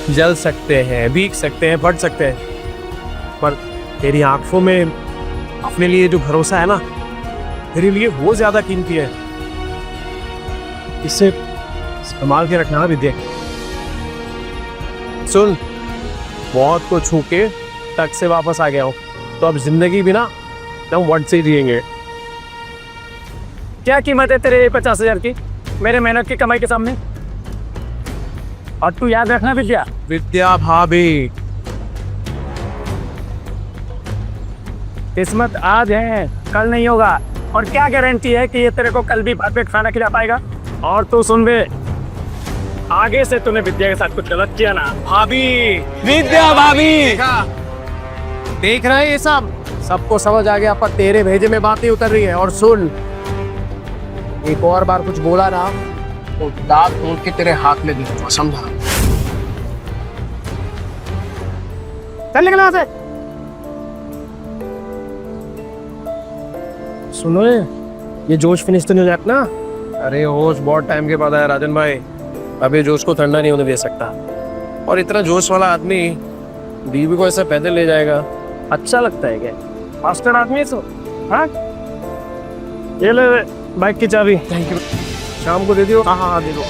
जल सकते हैं, भीग सकते हैं, फट सकते हैं, पर तेरी आंखों में अपने लिए जो भरोसा है ना, तेरे लिए वो ज्यादा कीमती है। इसे संभाल के रखना विद्या। सुन, मौत को छू के तक से वापस आ गया हूँ, तो अब जिंदगी भी ना हम वट से जिएंगे।
क्या कीमत है तेरे 50,000 की मेरे मेहनत की कमाई के सामने? और तू याद रखना विद्या,
विद्या भाभी,
किस्मत आज है कल नहीं होगा, और क्या गारंटी है कि ये तेरे को कल भी परफेक्ट खाना खिला पाएगा? और तू सुन बे, आगे से तूने विद्या के साथ कुछ गलत किया ना,
भाभी,
विद्या भाभी,
देख रहे हैं ये सबको समझ आ गया, पर तेरे भेजे में बात नहीं उतर रही है। और सुन, एक और बार कुछ बोला ना तो दांत तोड़ के तेरे हाथ में दे दूंगा, समझा?
चल निकल वहां से।
सुनो, ये जोश फिनिश तो नहीं हो जाता ना? अरे होश बहुत टाइम के बाद आया राजन भाई, अभी जोश को ठंडा नहीं होने दे सकता। और इतना जोश वाला आदमी बीवी को ऐसे पैदल ले जाएगा, अच्छा लगता है क्या?
मास्टर आदमी है सो। हाँ, ये ले बाइक की चाबी।
Thank you. शाम को दे दियो। हाँ हाँ दे दो।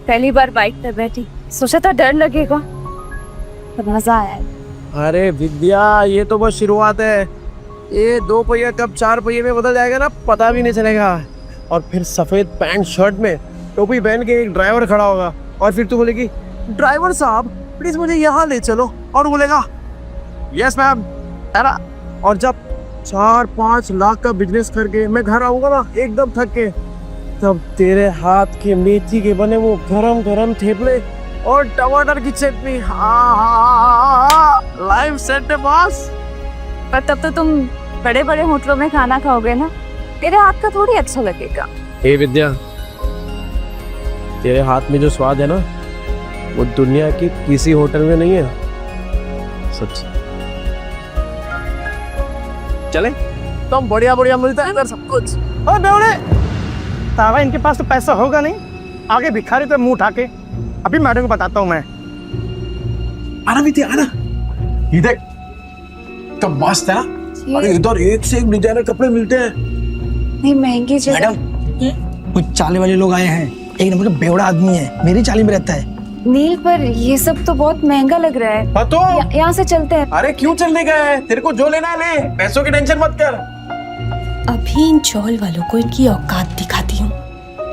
पहली बार बाइक पे बैठी, सोचा था डर लगेगा, पर मजा आया।
अरे विद्या, ये तो बस शुरुआत है। ये 2 पहिया कब 4 पहिए में बदल जाएगा ना, पता भी नहीं चलेगा। और फिर सफेद पैंट शर्ट में टोपी पहन के एक ड्राइवर खड़ा होगा, और फिर तू बोलेगी, ड्राइवर साहब प्लीज मुझे यहाँ ले चलो, और बोलेगा यस मैम, है ना? और जब 4-5 लाख का बिजनेस करके मैं घर आऊंगा ना एकदम थक के, तब तेरे हाथ के मेथी के बने वो गरम गरम थेपले और टमाटर की चटनी, लाइव सेट है बॉस।
पर तब तो तुम बड़े बड़े होटलों में खाना खाओगे ना, तेरे हाथ का थोड़ी अच्छा लगेगा।
हे विद्या, तेरे हाथ में जो स्वाद है ना, वो दुनिया की किसी होटल में नहीं है, सच। चले तो हम बढ़िया बढ़िया मिलता है इधर सब कुछ।
ओ बेवड़े, तावा इनके पास तो पैसा होगा नहीं, आगे भिखारी पे मुंह उठा के। अभी मैडम को बताता हूँ मैं।
आना विद्या, आना। ये देख, तो मस्त है ना? अरे इधर एक से एक डिजाइनर कपड़े मिलते हैं।
नहीं महंगी जगह।
मैडम, कुछ चाले वाले लोग आए हैं, एक नंबर का बेवड़ा आदमी है, मेरी चाली में रहता है।
नील, पर ये सब तो बहुत महंगा लग रहा है।
तो
यहाँ से चलते हैं।
अरे क्यों चलने का है? तेरे को जो लेना है ले, पैसों की टेंशन मत कर।
अभी इन चौल वालों को इनकी औकात दिखाती हूँ।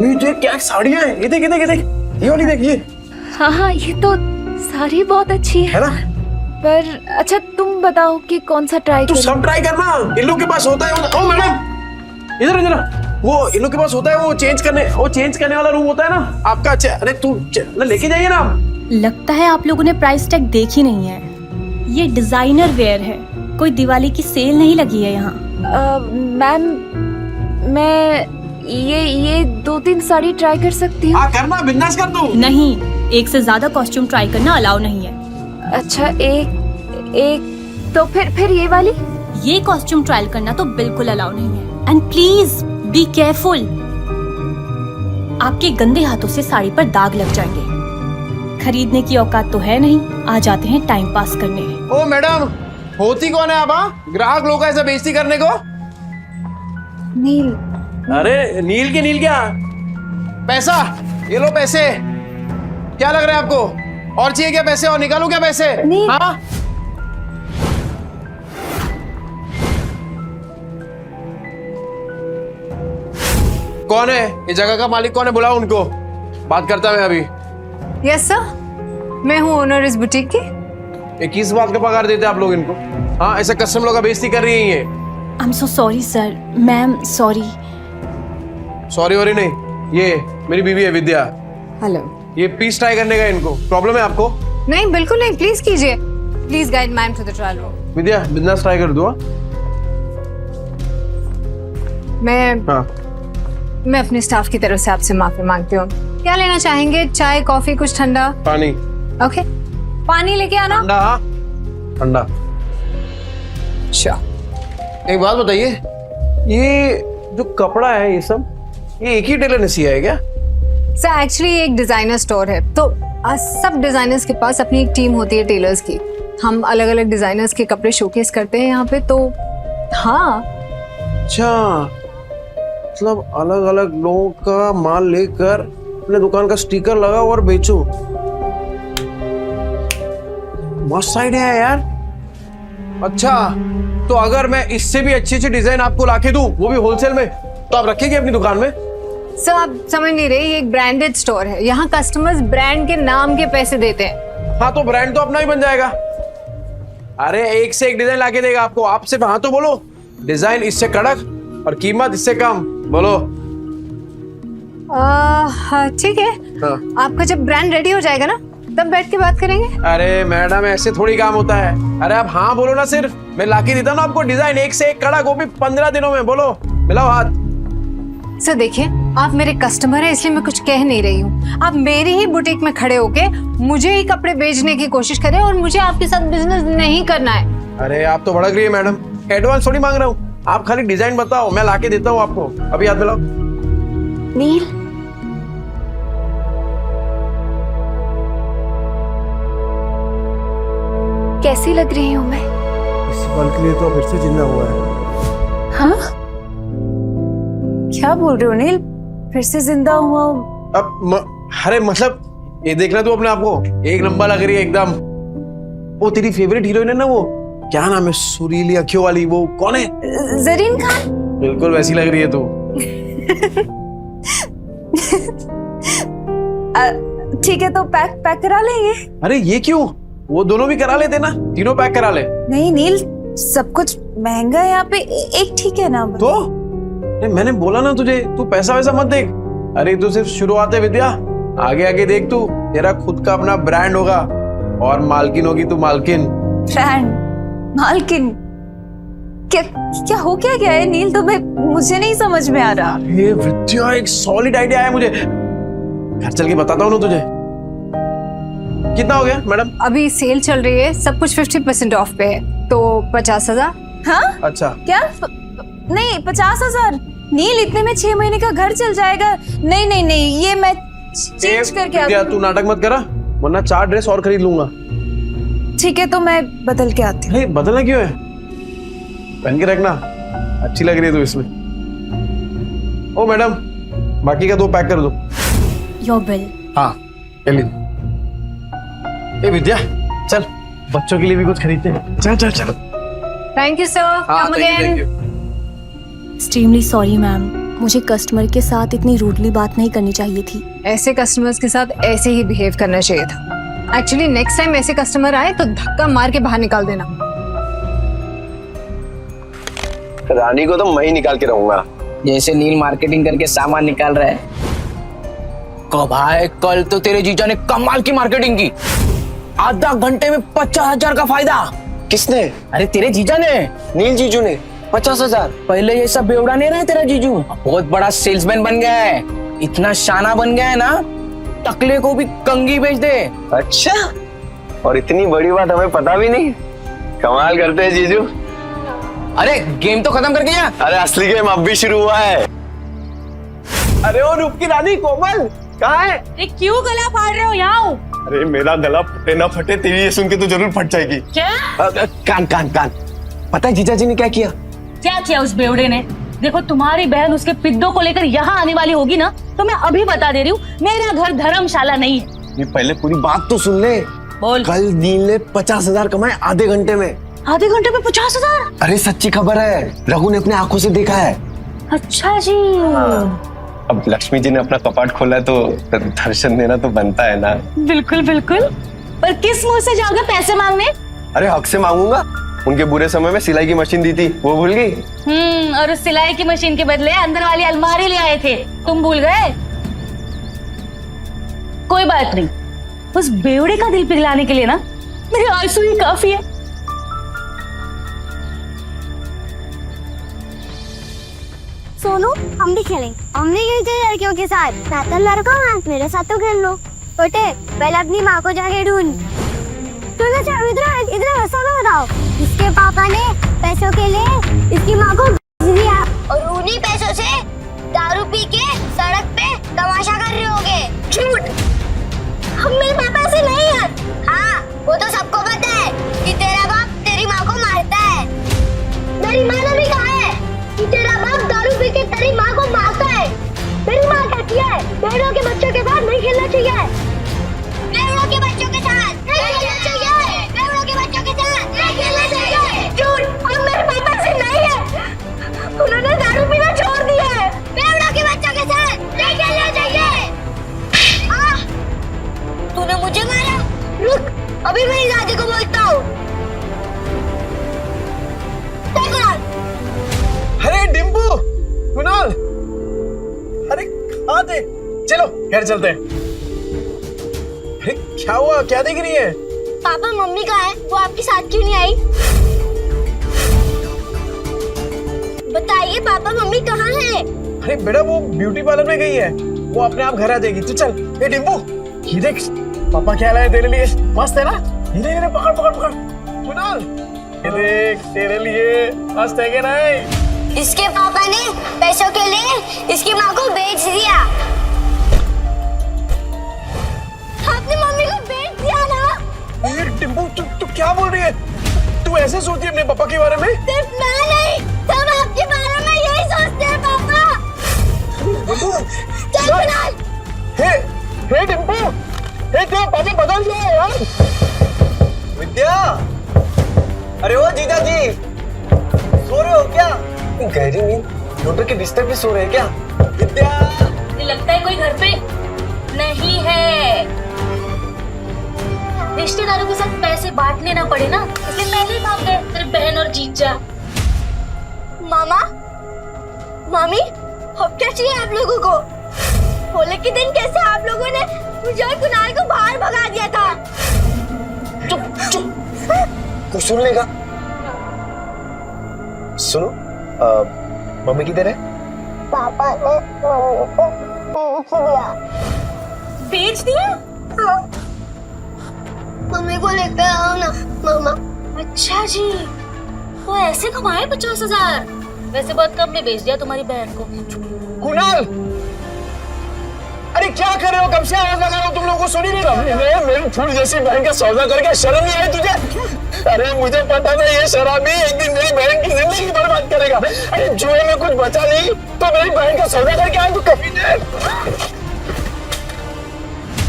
ये देख क्या साड़ियाँ हैं, ये देख ये देख ये देख, ये वाली देख, ये।
हाँ हाँ, ये तो साड़ी बहुत अच्छी
है ना?
पर अच्छा तुम बताओ कि कौन सा ट्राई
तू सब ट्राई करना, इन लोग के पास होता है। ओ मैडम, इधर इधर, वो इन लोग के पास होता है, वो चेंज करने वाला रूम होता है ना आपका। अरे तू लेके जाइए ना।
लगता है आप लोगों ने प्राइस टैग देखी नहीं है। ये डिजाइनर वेयर है, कोई दिवाली की सेल नहीं लगी है यहाँ।
मैम, मैं ये 2-3 साड़ी ट्राई कर सकती हूँ?
हाँ करना, बिंदास कर तू।
नहीं, एक से ज्यादा कॉस्ट्यूम ट्राई करना अलाउ नहीं है।
अच्छा, एक तो फिर ये वाली?
ये कॉस्ट्यूम ट्रायल करना तो बिल्कुल अलाउ नहीं है। एंड प्लीज बी केयरफुल, आपके गंदे हाथों से साड़ी पर दाग लग जाएंगे। खरीदने की औकात तो है नहीं, आ जाते हैं टाइम पास करने।
ओ मैडम, होती कौन है आप? ग्राहक लोग ऐसा बेइज्जती करने को?
नील।
अरे नील के नील क्या? पैसा, ये लो पैसे। क्या लग रहा है आपको? और चाहिए क्या पैसे? और निकालू क्या पैसे? हाँ कौन है ये जगह का मालिक? कौन है? बुलाओ उनको, बात करता मैं अभी।
यस सर, मैं हूँ ओनर इस बुटीक की।
ये किस बात का पगार देते हैं आप लोग इनको? हाँ, ऐसे कस्टमर लोग का बेइज्जती कर रही है ये।
I am so sorry sir, ma'am sorry.
Sorry worry नहीं, ये मेरी बीवी है विद्या।
हेलो।
ये पीस ट्राई करने का इनको प्रॉब्लम है आपको?
नहीं बिल्कुल नहीं, प्लीज कीजिए। Please guide ma'am to the trial room.
Vidya business try कर दो।
मैं अपने स्टाफ की तरफ से आपसे माफी मांगती हूँ। क्या लेना चाहेंगे? चाय, कॉफी, कुछ ठंडा?
पानी।
ओके, पानी लेके आना।
ठंडा। ठंडा। एक बात बताइए, ये जो कपड़ा है ये सब, ये एक ही टेलर ने सिया है क्या?
सर एक्चुअली एक डिजाइनर स्टोर है, तो सब डिजाइनर्स के पास अपनी एक टीम होती है टेलर्स की। हम अलग अलग डिजाइनर्स के कपड़े शोकेस करते हैं यहाँ पे। तो हाँ।
अच्छा, मतलब अलग अलग लोगों का माल लेकर अपने दुकान का स्टिकर लगाओ और बेचो। मस्त आइडिया है यार। अच्छा, तो अगर मैं इससे भी अच्छी अच्छी डिजाइन आपको लाके दूं, वो भी होलसेल में, तो आप रखेंगे अपनी दुकान में?
सर आप समझ नहीं रहे, ये एक ब्रांडेड स्टोर है। यहाँ कस्टमर्स ब्रांड के नाम के पैसे देते हैं।
हाँ, तो ब्रांड तो अपना ही बन जाएगा। अरे एक से एक डिजाइन लाके देगा आपको। आप सिर्फ हाँ तो बोलो, डिजाइन इससे कड़क और कीमत इससे कम। बोलो।
ठीक है।
हाँ।
आपका जब ब्रांड रेडी हो जाएगा ना, तब बैठ के बात करेंगे।
अरे मैडम, ऐसे थोड़ी काम होता है। अरे आप हाँ बोलो ना, सिर्फ मैं लाके देता हूँ ना आपको डिजाइन एक से एक कड़क, वो भी 15 दिनों में। बोलो, मिलाओ हाथ।
सर देखिए, आप मेरे कस्टमर हैं इसलिए मैं कुछ कह नहीं रही हूँ। आप मेरी ही बुटीक में खड़े होके मुझे ही कपड़े बेचने की कोशिश करें और मुझे आपके साथ बिजनेस नहीं करना है।
अरे आप तो भड़क रही है मैडम। एडवांस थोड़ी मांग रहा हूँ, आप खाली डिजाइन बताओ, मैं लाके देता हूँ आपको। अभी हाथ मिलाओ।
नील, कैसी लग रही हूँ मैं?
इस पल के लिए तो फिर से जिंदा हुआ है।
हाँ? क्या बोल रहे हो नील? फिर से जिंदा हुआ हूँ?
अरे मतलब ये देखना तू अपने आप को, एक नंबर लग रही है एकदम। वो तेरी फेवरेट हीरोइन है ना, वो क्या नाम है, सुरीली अखियों वाली, वो कौन है?
जरीन खान।
बिल्कुल वैसी लग रही है तू।
ठीक है, तो पैक करा लेंगे।
अरे ये क्यों? वो दोनों भी करा लेते ना, तीनों पैक करा ले।
नहीं नील, सब कुछ महंगा है यहाँ पे, एक ठीक है ना?
तो नहीं, मैंने बोला ना तुझे, तू पैसा वैसा मत देख। अरे तू सिर्फ शुरुआत है विद्या, आगे आगे देख तू, तेरा खुद का अपना ब्रांड होगा और मालकिन होगी तू, मालकिन।
ब्रांड? मालकिन? क्या क्या हो क्या गया है नील? तो मुझे नहीं समझ में आ रहा।
ये विद्या, एक सॉलिड आइडिया है मुझे। घर चल के बताता हूँ ना तुझे। कितना हो गया मैडम?
अभी सेल चल रही है, सब कुछ 50% ऑफ पे है, तो 50,000।
हाँ?
अच्छा।
क्या? नहीं, 50,000 नील, इतने में 6 महीने का घर चल जाएगा। नहीं नहीं नहीं, ये मैं चेंज करके
विद्या, तू नाटक मत करा, वरना 4 ड्रेस और खरीद लूंगा।
ठीक है, तो मैं बदल के आती हूँ।
नहीं, बदलना क्यों है? पहन के रखना, अच्छी लग रही है तू इसमें। ओ मैडम, बाकी का 2 पैक कर दो।
Your bill.
हाँ, ए विद्या, चल बच्चों के लिए भी कुछ खरीदते हैं। चल चल चल।
Thank you sir, come again.
Extremely sorry ma'am, मुझे कस्टमर के साथ इतनी रूडली बात नहीं करनी चाहिए थी।
ऐसे कस्टमर्स के साथ ऐसे ही बिहेव करना चाहिए था। एक्चुअली नेक्स्ट टाइम ऐसे कस्टमर आए तो धक्का मार के बाहर निकाल देना।
रानी को तो मैं ही निकाल के रहूंगा, जैसे नील मार्केटिंग करके सामान निकाल रहा है। भाई कल तो तेरे जीजा ने कमाल की मार्केटिंग की, आधा घंटे में 50,000 का फायदा। किसने? अरे तेरे जीजा ने, नील जीजू ने। 50,000? पहले ये सब बेवड़ा नहीं रहा तेरा जीजू, बहुत बड़ा सेल्समैन बन गया है, इतना शाना बन गया है ना, टकले को भी कंगी बेच दे। अच्छा, और इतनी बड़ी बात हमें पता भी नहीं। कमाल करते हैं जीजू। अरे गेम तो खत्म करके जा। अरे असली गेम अब भी शुरू हुआ है।
अरे ओ रूप की रानी कोमल कहाँ है?
अरे क्यों गला फाड़ रहे हो? यहाँ।
अरे मेरा गला फटे ना फटे, तेरी ये सुन के तो जरूर फट जाएगी।
क्या?
कान कान कान, पता है जीजा जी ने क्या किया?
क्या किया उस बेवड़े ने?
देखो तुम्हारी बहन उसके पिद्दों को लेकर यहाँ आने वाली होगी ना, तो मैं अभी बता दे रही हूँ, मेरा घर धर्मशाला नहीं है।
ये पहले पूरी बात तो सुन ले।
बोल।
कल नील ने 50,000 कमाए आधे घंटे में।
आधे घंटे में 50,000?
अरे सच्ची खबर है, रघु ने अपने आंखों से देखा है।
अच्छा जी।
अब लक्ष्मी जी ने अपना कपाट खोला है तो दर्शन देना तो बनता है ना।
बिल्कुल बिल्कुल, पर किस मुंह से जाओगे पैसे मांगने?
अरे हक से मांगूंगा, उनके बुरे समय में सिलाई की मशीन दी थी, वो भूल गई?
और उस सिलाई की मशीन के बदले अंदर वाली अलमारी ले आए थे, तुम भूल गए? कोई बात नहीं, उस बेवड़े का दिल पिघलाने के लिए ना मेरे आंसू ही काफी है।
सोनू, हम भी खेलेंगे। हम नहीं खेलते लड़कियों के साथ। मैं तो लड़का हूँ, मेरे साथ तो खेल लो। छोटे, पहले अपनी माँ को जाके ढूंढ। इधर सोनू बताओ। इसके पापा ने पैसों के लिए इसकी माँ को दिया और उन्हीं पैसों से दारू पी के सड़क पे तमाशा कर रहे होगे। झूठ। हम मेरे पापा ऐसे नहीं है। हाँ, वो तो सबको पता है कि तेरा बाप तेरी माँ को मारता है। मेरी माँ ने भी कहा है कि तेरा बाप दारू पी के तेरी माँ को मारता है। मेरी माँ कहती है बेड़ों के बच्चों के साथ नहीं खेलना चाहिए। बेड़ों के बच्चों के साथ नहीं खेलना चाहिए। बेड़ों के बच्चों के साथ नहीं खेलना चाहिए। झूठ। हम मेरे पापा से नहीं है, उन्होंने दारू पीना छोड़ दिया है। बेड़ों के बच्चों के साथ नहीं खेलना चाहिए। तूने मुझे मारा? रुक, अभी मेरी दादी को बोलता हूँ।
अरे डिम्पू, कुणाल, अरे कहाँ थे? चलो घर चलते हैं। अरे क्या हुआ, क्या देख रही है?
पापा मम्मी कहाँ है? वो आपके साथ क्यों नहीं आई? बताइए पापा मम्मी कहाँ है?
अरे बेटा वो ब्यूटी पार्लर में गई है, वो अपने आप घर आ जाएगी। तू चल। ए डिम्पू, ये देख पापा क्या लाए तेरे लिए, मस्त है ना? धीरे धीरे पकड़ पकड़ पकड़। कुणाल, ये देख तेरे लिए, मस्त है क्या नहीं?
इसके पापा ने पैसों के लिए इसकी माँ को बेच दिया। आपने मम्मी को बेच दिया ना?
ये डिम्पू तू क्या बोल रही है? तू ऐसे सोचती है अपने पापा के बारे में?
सिर्फ मैं नहीं, सब आपके बारे में यही सोचते हैं पापा। चल कुणाल।
हे डिम्पू, हे तेरा पापा बदल गया है यार।
विद्या, अरे ओ जीजा जी, सो रहे हो क्या?
गहरी नींद, डॉक्टर के बिस्तर पे सो रहे हैं क्या?
विद्या,
मुझे लगता है कोई घर पे नहीं है। रिश्तेदारों के साथ पैसे बांटने ना पड़े ना, इसलिए पहले ही भाग गए तेरे बहन और जीजा।
मामा, मामी, अब क्या चाहिए आप लोगों को? होली के दिन कैसे आप लोगों ने मुझे और कुणाल को बाहर भगा दिया था?
चुप चुप, कुछ सुन लेगा। सुनो, मम्मी किधर है?
पापा ने मम्मी को बेच दिया। हाँ। मम्मी को लेकर आओ ना मामा।
अच्छा जी, वो ऐसे कमाए 50,000? वैसे बहुत कम में बेच दिया तुम्हारी बहन को।
कुणाल, अरे क्या कर रहे हो? कब से आवाज लगा रहा हूँ, तुम लोगों को सुन ही नहीं रहा? मेरी फूल जैसी बहन का सौदा करके शर्म नहीं आई तुझे? अरे मुझे पता था ये शराबी एक दिन मेरी बहन की जिंदगी बर्बाद करेगा। अरे जुए में कुछ बचा नहीं तो मेरी बहन का सौदा करके आए तो कभी नहीं।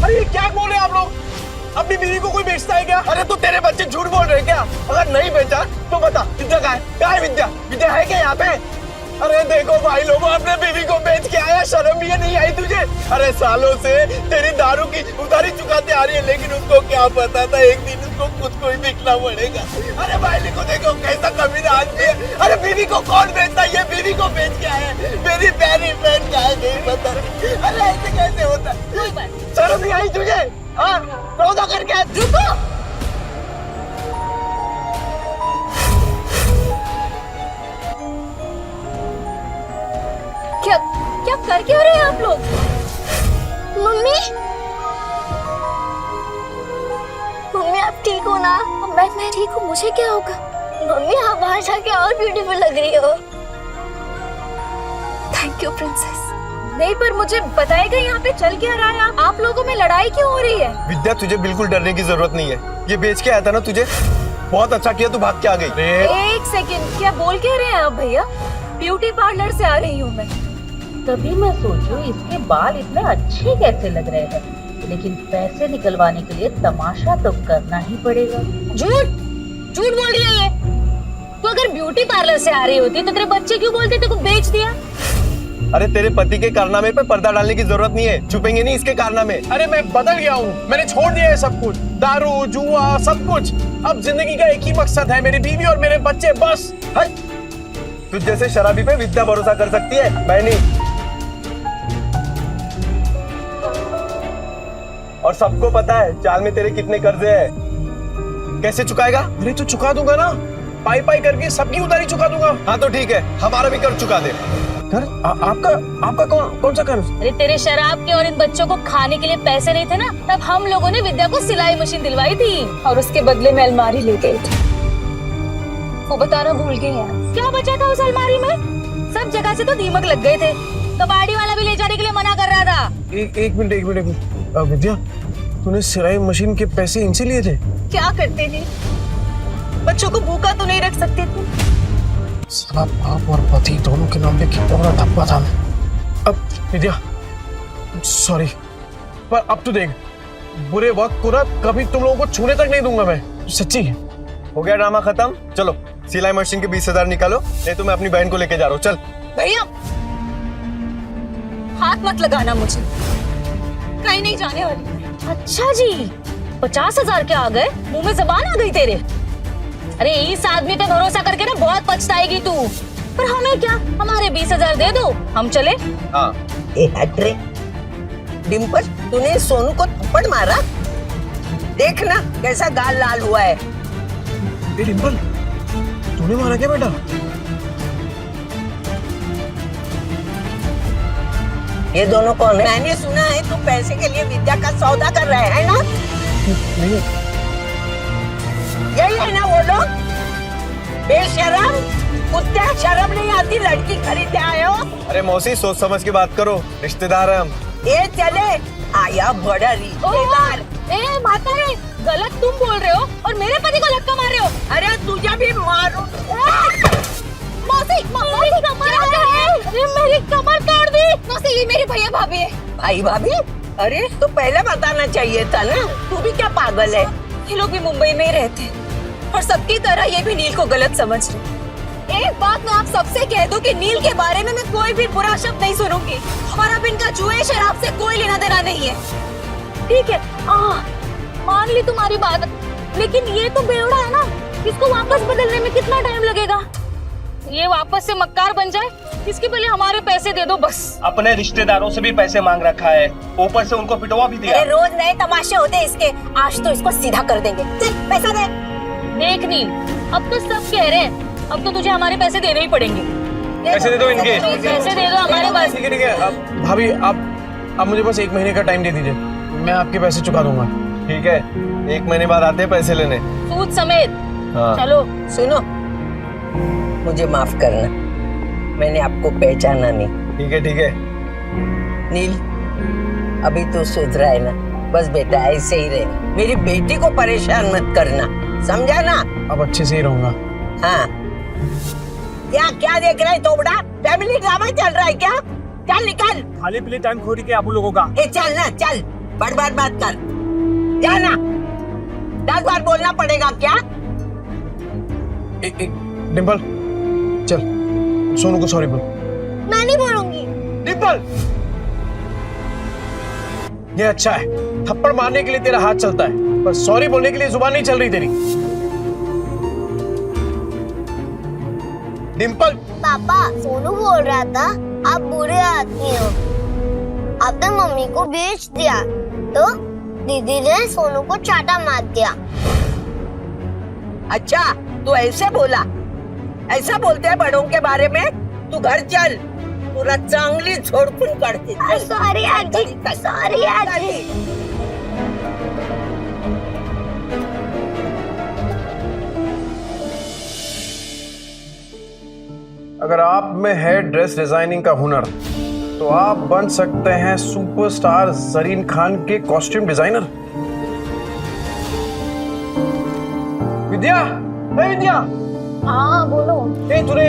अरे ये क्या बोल रहे हैं आप लोग? अपनी बीवी को कोई बेचता है क्या? अरे तो तेरे बच्चे झूठ बोल रहे हैं क्या? अगर नहीं बेचा तो बता, विद्या कहाँ है? कहाँ है विद्या? विद्या है क्या यहाँ पे? अरे देखो भाई लोगों, अपने बीवी को बेच के आया, शर्म भी नहीं आई तुझे? अरे सालों से तेरी दारू की उधारी चुकाते आ रही है, लेकिन उसको क्या पता था एक दिन उसको खुद को ही बिकना पड़ेगा। अरे भाई को देखो कैसा कमीना आदमी है। अरे बीवी को कौन बेचता है? ये बीवी को बेच के आया, मेरी प्यारी बहन का है, नहीं पता। अरे ऐसे कैसे होता है? शर्म नहीं आई तुझे? हाँ, सौदा करके रुको।
क्या क्या कर क्यों रहे हैं आप लोग? मम्मी, मम्मी आप ठीक हो ना? मैं ठीक हूँ, मुझे क्या होगा? मम्मी आप बाहर जाके और ब्यूटीफुल लग रही हो।
Thank you princess.
नहीं, पर मुझे बताएगा यहाँ पे चल क्या रहा है? आप लोगों में लड़ाई क्यों हो रही है?
विद्या तुझे बिल्कुल डरने की जरूरत नहीं है, ये बेच के आया था ना तुझे, बहुत अच्छा किया तू भाग के आ गई।
एक सेकंड, क्या बोल के रहे हैं आप भैया? ब्यूटी पार्लर से आ रही हूँ मैं। तभी मैं सोचूं इसके बाल इतने अच्छे कैसे लग रहे हैं, लेकिन पैसे निकलवाने के लिए तमाशा तो करना ही पड़ेगा। झूठ बोल रही है ये। तो अगर ब्यूटी पार्लर से आ रही होती तो तेरे बच्चे क्यों बोलते तेरे को बेच दिया?
अरे तेरे पति के कारनामे पे पर्दा डालने की जरूरत नहीं है, छुपेंगे नहीं इसके कारनामे।
अरे मैं बदल गया हूँ, मैंने छोड़ दिया है सब कुछ, दारू जुआ सब कुछ। अब जिंदगी का एक ही मकसद है, मेरी बीवी और मेरे बच्चे, बस।
तुझ जैसे शराबी पे विद्या भरोसा कर सकती है, मैं नहीं। और सबको पता है चाल में तेरे कितने कर्जे हैं। कैसे चुकाएगा?
अरे तो चुका दूंगा ना, पाई पाई करके सबकी उधारी चुका दूंगा।
हाँ तो ठीक है, हमारा भी कर्ज चुका दे।
कर आपका कौन सा कर्ज?
अरे तेरे शराब के और इन बच्चों को खाने के लिए पैसे नहीं थे ना, तब हम लोगों ने विद्या को सिलाई मशीन दिलवाई थी
और उसके बदले में अलमारी ले गए थे। वो बताना भूल गई हैं।
क्या बचा था उस अलमारी में? सब जगह से तो दीमक लग गए थे, कबाड़ी वाला भी ले जाने के लिए मना कर रहा था।
एक मिनट विद्या, तूने सिलाई मशीन के पैसे इनसे लिए थे?
क्या करते थे? बच्चों को भूखा तो नहीं रख सकते थे।
साला बाप और पति दोनों के नाम पे कितना बड़ा धब्बा था मैं। अब विद्या सॉरी, पर अब तो देख, बुरे वक्त को ना कभी तुम लोगों को छूने तक नहीं दूंगा मैं, सच्ची।
हो गया ड्रामा खत्म, चलो सिलाई मशीन के 20,000 निकालो, नहीं तो मैं अपनी बहन को लेके जा रहा हूँ। चल
भैया हाथ मत लगाना मुझे, कहीं नहीं जाने वाली।
अच्छा जी, 50,000 के आ गए, मुंह में जबान आ गई तेरे। अरे इस आदमी पे भरोसा करके ना बहुत पछताएगी तू। पर हमें क्या, हमारे 20,000 दे दो, हम चले।
हाँ।
डिम्पल, तूने सोनू को थप्पड़ मारा? देखना कैसा गाल लाल हुआ है।
डिम्पल, तूने मारा क्या बेटा?
ये दोनों कौन है? मैंने सुना है तू पैसे के लिए विद्या का सौदा कर रहे है ना?
नहीं।
यही है ना वो लोग? बेशरम, कुत्ते, शर्म नहीं आती, लड़की खरीदते आए हो?
अरे मौसी सोच समझ के बात करो, रिश्तेदार है हम।
ये चले आया बड़ा रिश्तेदार।
ए माता रे, गलत तुम बोल रहे हो और मेरे पति को धक्का मार रहे हो।
अरे तुझे भी मारूं।
मौसी, मेरी कमर है। अरे मेरी कमर काट दी। मौसी, ये मेरे भैया भाभी है।
भाई भाभी? अरे तो पहले बताना चाहिए था ना, तू भी क्या पागल है?
ये लोग भी मुंबई में ही रहते हैं और सबकी तरह ये भी नील को गलत समझ रहे। एक बात मैं आप सबसे कह दूं कि नील के बारे में मैं कोई भी बुरा शब्द नहीं सुनूंगी और अब इनका जुए शराब से कोई लेना देना नहीं है।
ठीक है, मान ली तुम्हारी बात, लेकिन ये तो बेवड़ा है ना, इसको वापस बदलने में कितना टाइम लगेगा? ये वापस से मक्कार बन जाए, इसके पहले हमारे पैसे दे दो बस।
अपने रिश्तेदारों से भी पैसे मांग रखा है, ऊपर से उनको पिटवा भी दिया।
अरे रोज नए तमाशे होते हैं इसके, आज तो इसको सीधा कर देंगे। चल पैसा दे।
देख नील, अब तो सब कह रहे हैं, अब तो तुझे हमारे पैसे देने ही पड़ेंगे।
पैसे दे दो इनके।
पैसे दे दो हमारे पास।
ठीक है। अब भाभी आप मुझे बस 1 महीने का टाइम दे दीजिए, मैं आपके पैसे चुका दूंगा।
ठीक है, 1 महीने बाद आते हैं पैसे लेने,
सूद समेत।
हाँ।
चलो।
सुनो, मुझे माफ करना, मैंने आपको पहचाना नहीं।
ठीक है।
नील, अभी तो सुधरा है ना, बस बेटा ऐसे ही रहना, मेरी बेटी को परेशान मत करना, समझा ना?
अब अच्छे से ही रहूंगा।
हाँ। क्या देख रहे तो बड़ा फैमिली ड्रामा चल रहा है क्या? चल निकल।
खाली पीली टाइम खो रही है आप लोगों का।
चल ना, चल, बड़ बात कर, जाना। 10 बार बोलना पड़ेगा क्या?
एक डिम्पल, चल सोनू को सॉरी बोल।
मैं नहीं बोलूंगी।
डिम्पल, ये अच्छा है, थप्पड़ मारने के लिए तेरा हाथ चलता है, पर सॉरी बोलने के लिए जुबान नहीं चल रही तेरी। डिम्पल।
पापा, सोनू बोल रहा था आप बुरे आदमी हो, आपने मम्मी को बेच दिया, तो दीदी ने सोनू को चाटा मार दिया।
अच्छा, तू ऐसे बोला? ऐसा बोलते हैं बड़ों के बारे में? तू घर चल, पूरा चांगली झोड़पून करते।
सॉरी आजी, सॉरी आजी।
अगर आप में है ड्रेस डिजाइनिंग का हुनर, तो आप बन सकते हैं सुपरस्टार जरीन खान के कॉस्ट्यूम डिजाइनर। विद्या, विद्या।
हाँ बोलो।
तूने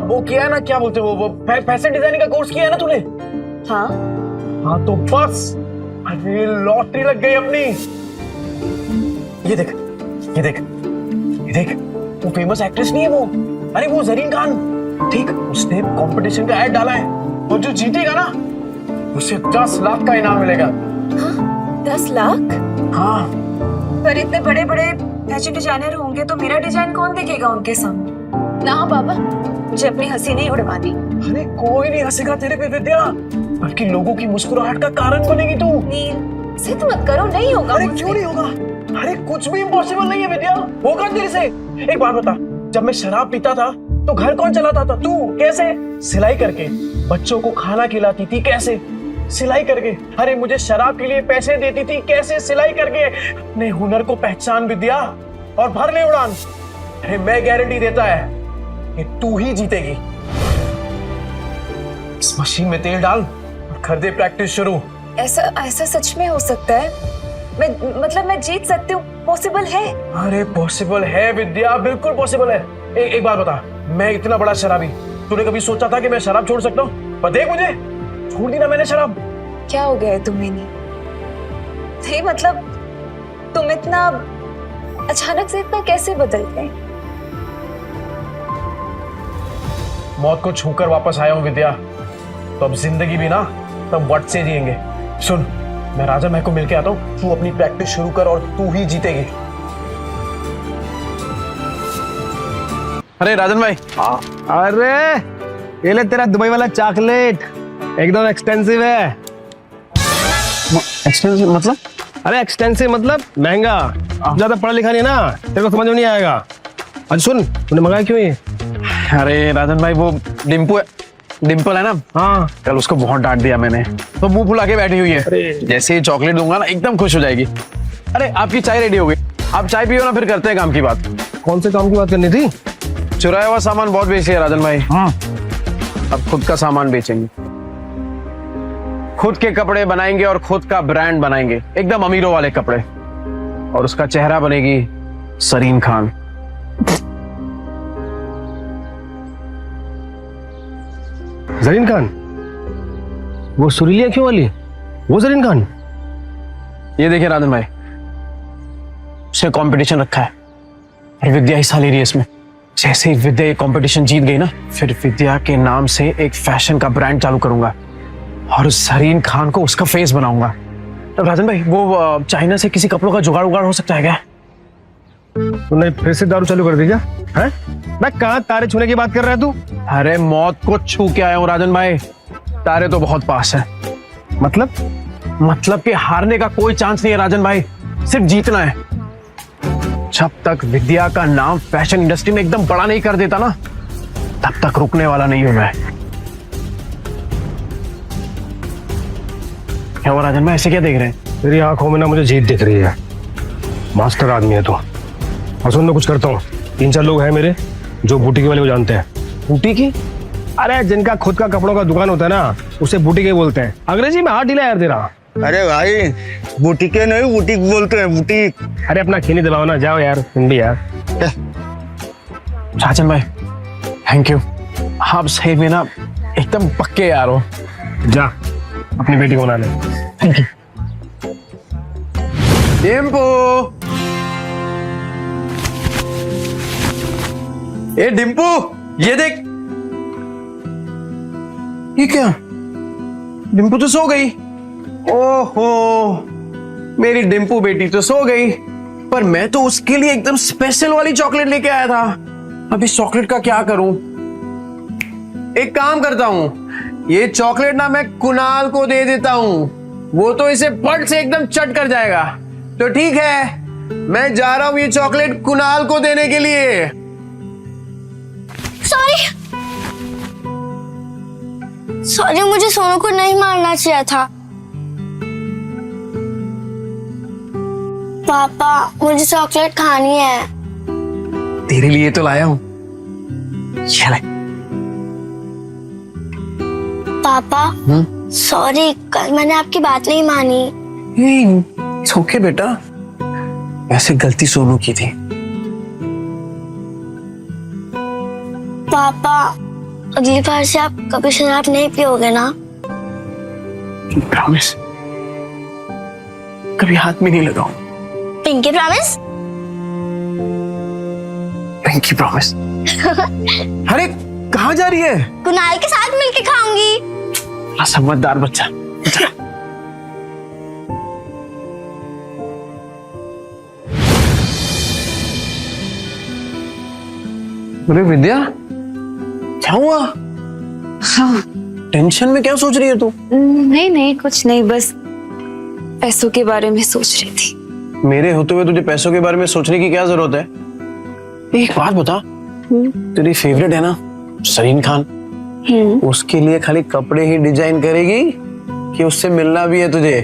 वो किया है ना, क्या बोलते हैं वो फैशन डिजाइनिंग का कोर्स किया है ना तूने?
हाँ
हाँ तो बस, अरे लॉटरी लग गई अपनी। ये देख ये देख ये देख, वो फेमस एक्ट्रेस नहीं है वो, अरे वो जरीन खान, ठीक, उसने कंपटीशन का ऐड डाला है और जो जीतेगा ना उसे 10 लाख का इनाम मिलेगा।
10 लाख?
हाँ।
पर इतने बड़े बड़े फैशन डिजाइनर होंगे तो मेरा डिजाइन कौन देखेगा उनके सामने? ना बाबा, मुझे अपनी हंसी नहीं उड़वानी।
अरे कोई नहीं हंसेगा तेरे पे विद्या, बल्कि लोगों की मुस्कुराहट का कारण बनेगी तू।
नील, जिद मत करो, नहीं होगा।
अरे क्यों नहीं होगा? अरे कुछ भी इम्पॉसिबल नहीं है विद्या, होगा तेरे से। एक बात बता, जब मैं शराब पीता था तो घर कौन चलाता था? तू। कैसे? सिलाई करके। बच्चों को खाना खिलाती थी कैसे? सिलाई करके। अरे मुझे शराब के लिए पैसे देती थी कैसे? सिलाई करके। अपने हुनर को पहचान विद्या और भर ले उड़ान। अरे मैं गारंटी देता है कि तू ही जीतेगी। इस मशीन में तेल डाल और कर दे प्रैक्टिस शुरू।
ऐसा सच में हो सकता है? मैं जीत सकती हूँ? पॉसिबल है?
अरे पॉसिबल है विद्या, बिल्कुल पॉसिबल है। एक बात बता, मैं इतना बड़ा शराबी, तूने कभी सोचा था कि मैं शराब छोड़ सकता हूँ? पर देख मुझे, छोड़ दी ना मैंने शराब।
क्या हो गया है तुम्हें? नहीं मतलब तुम इतना अचानक से इतना कैसे बदल गए?
मौत को छूकर वापस आया हूँ विद्या, तो अब जिंदगी भी ना तब वट से जिएंगे। सुन, मैं राजन भाई को मिलके आता हूँ, तू अपनी प्रैक्टिस शुरू कर और तू ही जीतेगी।
अरे राजन भाई।
अरे ये ले तेरा दुबई वाला चॉकलेट, एकदम एक्सपेंसिव है।
एक्सपेंसिव मतलब?
अरे एक्सटेंसिव मतलब महंगा। ज्यादा पढ़ा लिखा नहीं है ना, तेरे को समझ में नहीं आएगा। अच्छा सुन, तूने मंगाया क्यों ये?
अरे राजन भाई, वो डिम्पल है ना,
हाँ,
कल उसको बहुत डांट दिया मैंने, तो मुंह फुला के बैठी हुई है। जैसे ही चॉकलेट दूंगा ना एकदम खुश हो जाएगी। अरे आपकी चाय रेडी हो गई, आप चाय पियो ना, फिर करते हैं काम की बात।
कौन से काम की बात करनी थी?
चुराया हुआ सामान बहुत बेच लिया राजन भाई।
हाँ,
अब खुद का सामान बेचेंगे, खुद के कपड़े बनाएंगे और खुद का ब्रांड बनाएंगे, एकदम अमीरों वाले कपड़े। और उसका चेहरा बनेगी सरीन खान।
जरीन खान? वो सुरीली आंखों वाली, वो जरीन खान?
ये देखिए राजन भाई, उसने कंपटीशन रखा है और विद्या हिस्सा ले रही है इसमें। जैसे ही विद्या ये कंपटीशन जीत गई ना, फिर विद्या के नाम से एक फैशन का ब्रांड चालू करूंगा और उस सरीन खान को उसका फेस बनाऊंगा। तो राजन भाई, वो चाइना से किसी कपड़ों का जुगाड़ उगाड़ हो सकता है क्या?
तूने फिर से दारू चालू कर दी क्या? हैं? मैं कहाँ तारे छूने की बात कर रहा है तू?
अरे मौत को छू के आया हूँ राजन भाई, तारे तो बहुत पास है। मतलब कि हारने का कोई चांस नहीं है राजन भाई, सिर्फ जीतना है। जब तक विद्या का नाम फैशन इंडस्ट्री में एकदम बड़ा नहीं कर देता ना, तब तक रुकने वाला नहीं हूं मैं। क्या हुआ राजन भाई, ऐसे क्या देख रहे हैं?
तेरी आंखों में ना मुझे जीत दिख रही है। मास्टर आदमी है तू। और सुन, मैं कुछ करता हूँ, 3-4 लोग हैं मेरे जो बुटीक वाले को जानते हैं।
बुटीक?
अरे जिनका खुद का कपड़ों का दुकान होता है ना, उसे बुटीक बोलते हैं। अंग्रेजी में हाथ ढीला यार तेरा।
अरे भाई, बुटीके नहीं बुटीक बोलते हैं, बुटीक।
अरे अपना खीनी दिलाओ ना, जाओ यार हिंदी यार।
राजन भाई थैंक यू, आप सही में ना एकदम पक्के यार हो।
जा अपनी बेटी को बना ले।
Thank you.
डिम्पू, ए डिम्पू, ये देख। ये क्या? डिम्पू तो सो गई। ओहो, मेरी डिम्पू बेटी तो सो गई, पर मैं तो उसके लिए एकदम स्पेशल वाली चॉकलेट लेके आया था। अब इस चॉकलेट का क्या करूं? एक काम करता हूं, ये चॉकलेट ना मैं कुणाल को दे देता हूं, वो तो इसे फट से एकदम चट कर जाएगा। तो ठीक है, मैं जा रहा हूं ये चॉकलेट कुणाल को देने के लिए।
सॉरी, मुझे सोनू को नहीं मारना चाहिए था। पापा, मुझे चॉकलेट खानी है।
तेरे लिए तो लाया हूं, चले।
पापा सॉरी, कल मैंने आपकी बात नहीं मानी।
ओके बेटा, वैसे गलती सोनू की थी।
पापा अगली बार से आप कभी शराब नहीं पियोगे ना?
प्रॉमिस, कभी हाथ में नहीं लगाऊं।
Pinky promise?
Pinky promise. अरे कहाँ जा रही है?
कुणाल के साथ मिलके खाऊंगी।
बड़ा समझदार बच्चा। अरे विद्या, क्या हुआ?
हाँ।
टेंशन में क्या सोच रही है तू?
नहीं नहीं, कुछ नहीं, बस पैसों के बारे में सोच रही थी।
मेरे होते हुए तुझे पैसों के बारे में सोचने की क्या जरूरत है? एक बात बता, तेरी फेवरेट है ना सरीन खान, उसके लिए खाली कपड़े ही डिजाइन करेगी कि उससे मिलना भी है तुझे?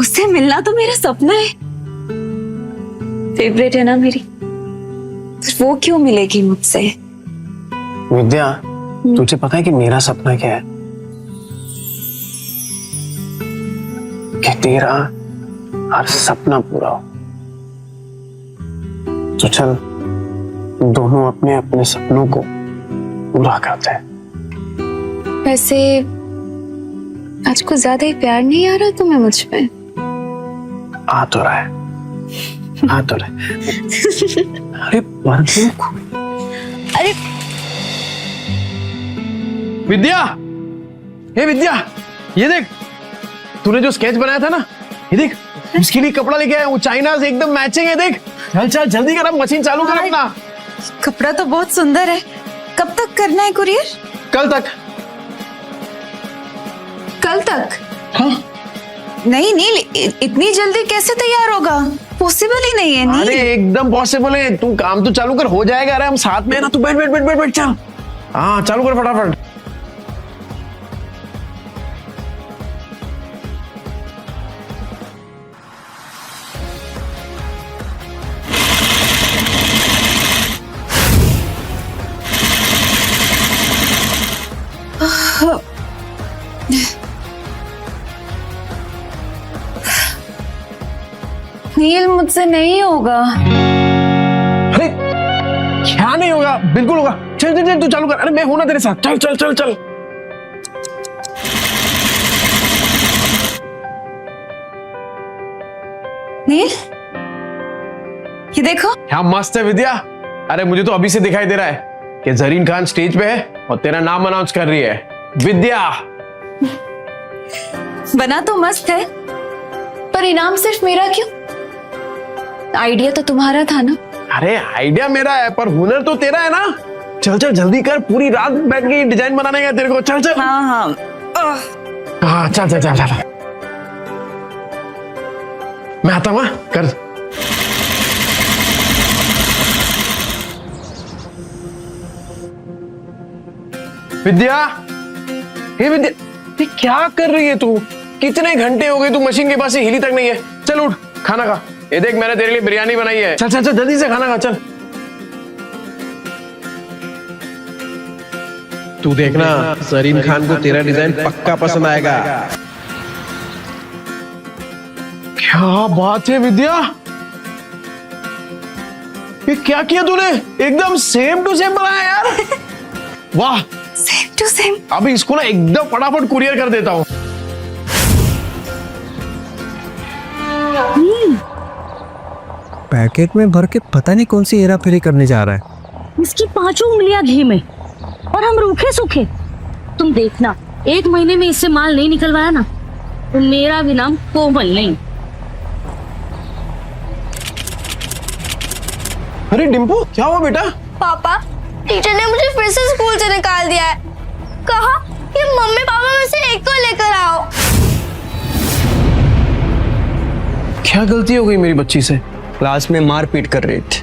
उससे मिलना तो मेरा सपना है, फेवरेट है ना मेरी, तो वो क्यों मिलेगी मुझसे?
विद्या, तुझे पता है कि मेरा सपना क्या है? कि तेरा हर सपना पूरा हो। तो चल दोनों अपने अपने सपनों को पूरा करते हैं।
वैसे आज कुछ ज्यादा ही प्यार नहीं आ रहा तुम्हें मुझ पे?
आ तो रहा है, आ तो रहा है। अरे
अरे
विद्या, हे विद्या, ये देख, तूने जो स्केच बनाया था ना, ये देख, उसके लिए कपड़ा लेके आया हूँ, चाइना से एकदम मैचिंग है। देख, चल चल जल्दी कर, अब मशीन चालू कर अपना।
कपड़ा तो बहुत सुंदर है, कब तक करना है कुरियर?
कल तक।
कल तक?
हाँ।
नहीं नहीं, इतनी जल्दी कैसे तैयार होगा? पॉसिबल ही नहीं है। नहीं,
अरे एकदम पॉसिबल है, तू काम तो चालू कर, हो जाएगा। अरे हम साथ में है ना, तू बैठ बैठ बैठ बैठ बैठ, चल। हाँ चालू कर फटाफट।
नील, मुझसे नहीं होगा।
अरे क्या नहीं होगा? बिल्कुल होगा। चल चल चल, तू चालू कर। अरे मैं हूं ना तेरे साथ, चल चल चल चल।
नील, ये देखो।
क्या मस्त है विद्या। अरे मुझे तो अभी से दिखाई दे रहा है कि जरीन खान स्टेज पे है और तेरा नाम अनाउंस कर रही है, विद्या।
बना तो मस्त है, पर इनाम सिर्फ मेरा क्यों? आइडिया तो तुम्हारा था ना?
अरे आइडिया मेरा है, पर हुनर तो तेरा है ना। चल चल जल्दी कर, पूरी रात बैठ के डिजाइन बनाने का तेरे को। चल चल।
हाँ हाँ
हाँ, चल चल चल चल। मैं आता हूँ, कर। विद्या, हे विद्या, ये क्या कर रही है तू? कितने घंटे हो गए तू मशीन के पास से हिली तक नहीं है। चल उठ, खाना खा। ये देख, मैंने तेरे लिए बिरयानी बनाई है। चल चल चल जल्दी से खाना खा, चल।
तू देखना, सरीन खान को तेरा डिजाइन पक्का पसंद आएगा।
क्या बात है विद्या, ये क्या किया तूने? एकदम सेम टू सेम बनाया यार। वाह,
सेम टू सेम।
अभी इसको ना एकदम फटाफट कुरियर कर देता हूँ।
पैकेट में भर के पता नहीं कौन सी हेरा फेरी करने जा रहा है।
इसकी 5 उंगलियां घी में और हम रूखे सूखे। तुम देखना, 1 महीने में इससे माल नहीं निकलवाया ना, तो मेरा भी नाम कोमल नहीं।
अरे डिम्पू, क्या हुआ बेटा?
पापा, टीचर ने मुझे फिर से स्कूल से निकाल दिया है। कहा कि मम्मी पापा में से एक को लेकर आओ।
क्या गलती हो गई मेरी बच्ची से?
क्लास में मार पीट कर रही थी,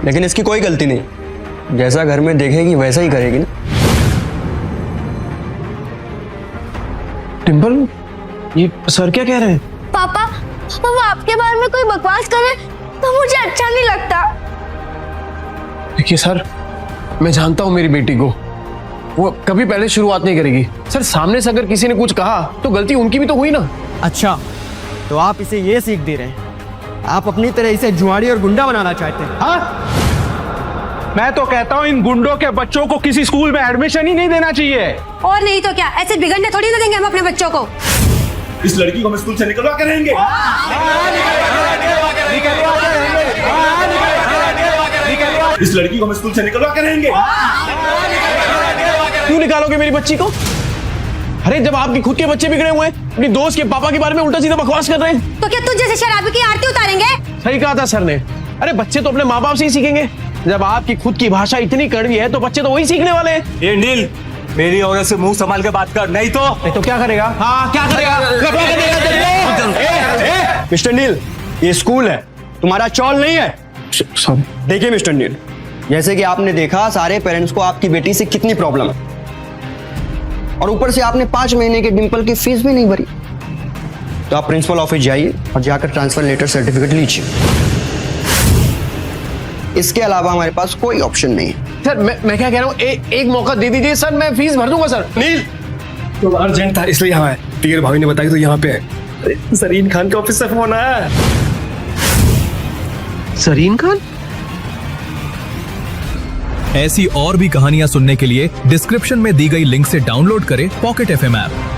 लेकिन इसकी कोई गलती नहीं। जैसा घर में देखेगी वैसा ही करेगी ना।
डिम्पल, ये सर क्या कह रहे हैं?
पापा, वो आपके बारे में कोई बकवास करे तो मुझे अच्छा नहीं लगता।
देखिए सर, मैं जानता हूँ मेरी बेटी को, वो कभी पहले शुरुआत नहीं करेगी। सर, सामने से अगर किसी ने कुछ कहा तो गलती उनकी भी तो हुई ना।
अच्छा, तो आप इसे ये सीख दे रहे हैं? आप अपनी तरह इसे जुआड़ी और गुंडा बनाना चाहते हैं? हाँ?
मैं तो कहता हूँ इन गुंडों के बच्चों को किसी स्कूल में एडमिशन ही नहीं देना चाहिए।
और नहीं तो क्या, ऐसे बिगड़ने थोड़ी ना देंगे हम अपने बच्चों को।
इस लड़की को हम स्कूल से निकलवा के रहेंगे। इस लड़की को हम स्कूल से निकलवा के रहेंगे।
क्यों निकालोगे मेरी बच्ची को? अरे जब आपके खुद के बच्चे बिगड़े हुए हैं, अपनी दोस्त के पापा के बारे में उल्टा सीधा बकवास कर रहे हैं,
तो क्या तुझ जैसे शराबी की आरती उतारेंगे?
सही कहा था सर ने। अरे बच्चे तो अपने माँ बाप से ही सीखेंगे। जब आपकी खुद की भाषा इतनी कड़वी है तो बच्चे तो वही सीखने वाले हैं।
ये नील, मेरी औरत से मुंह संभाल के बात कर, नहीं तो
क्या करेगा? हाँ क्या करेगा?
मिस्टर नील, ये स्कूल है, तुम्हारा चौल नहीं है।
सॉरी।
देखिए मिस्टर नील, जैसे कि आपने देखा सारे पेरेंट्स को आपकी बेटी से कितनी प्रॉब्लम है, और ऊपर से आपने 5 महीने के डिंपल की फीस भी नहीं भरी। तो आप प्रिंसिपल ऑफिस जाइए और जाकर ट्रांसफर लेटर सर्टिफिकेट लीजिए। इसके अलावा हमारे पास कोई ऑप्शन नहीं है।
सर मैं क्या कह रहा हूँ, एक मौका दे दीजिए सर, मैं फीस भर दूंगा सर।
नील, तो अर्जेंट था इसलिए यहाँ है। तेरे भाभी ने बताया तो यहाँ पे है। सरीन खान के ऑफिस से फोन आया।
सरीन खान?
ऐसी और भी कहानियां सुनने के लिए डिस्क्रिप्शन में दी गई लिंक से डाउनलोड करें पॉकेट FM ऐप।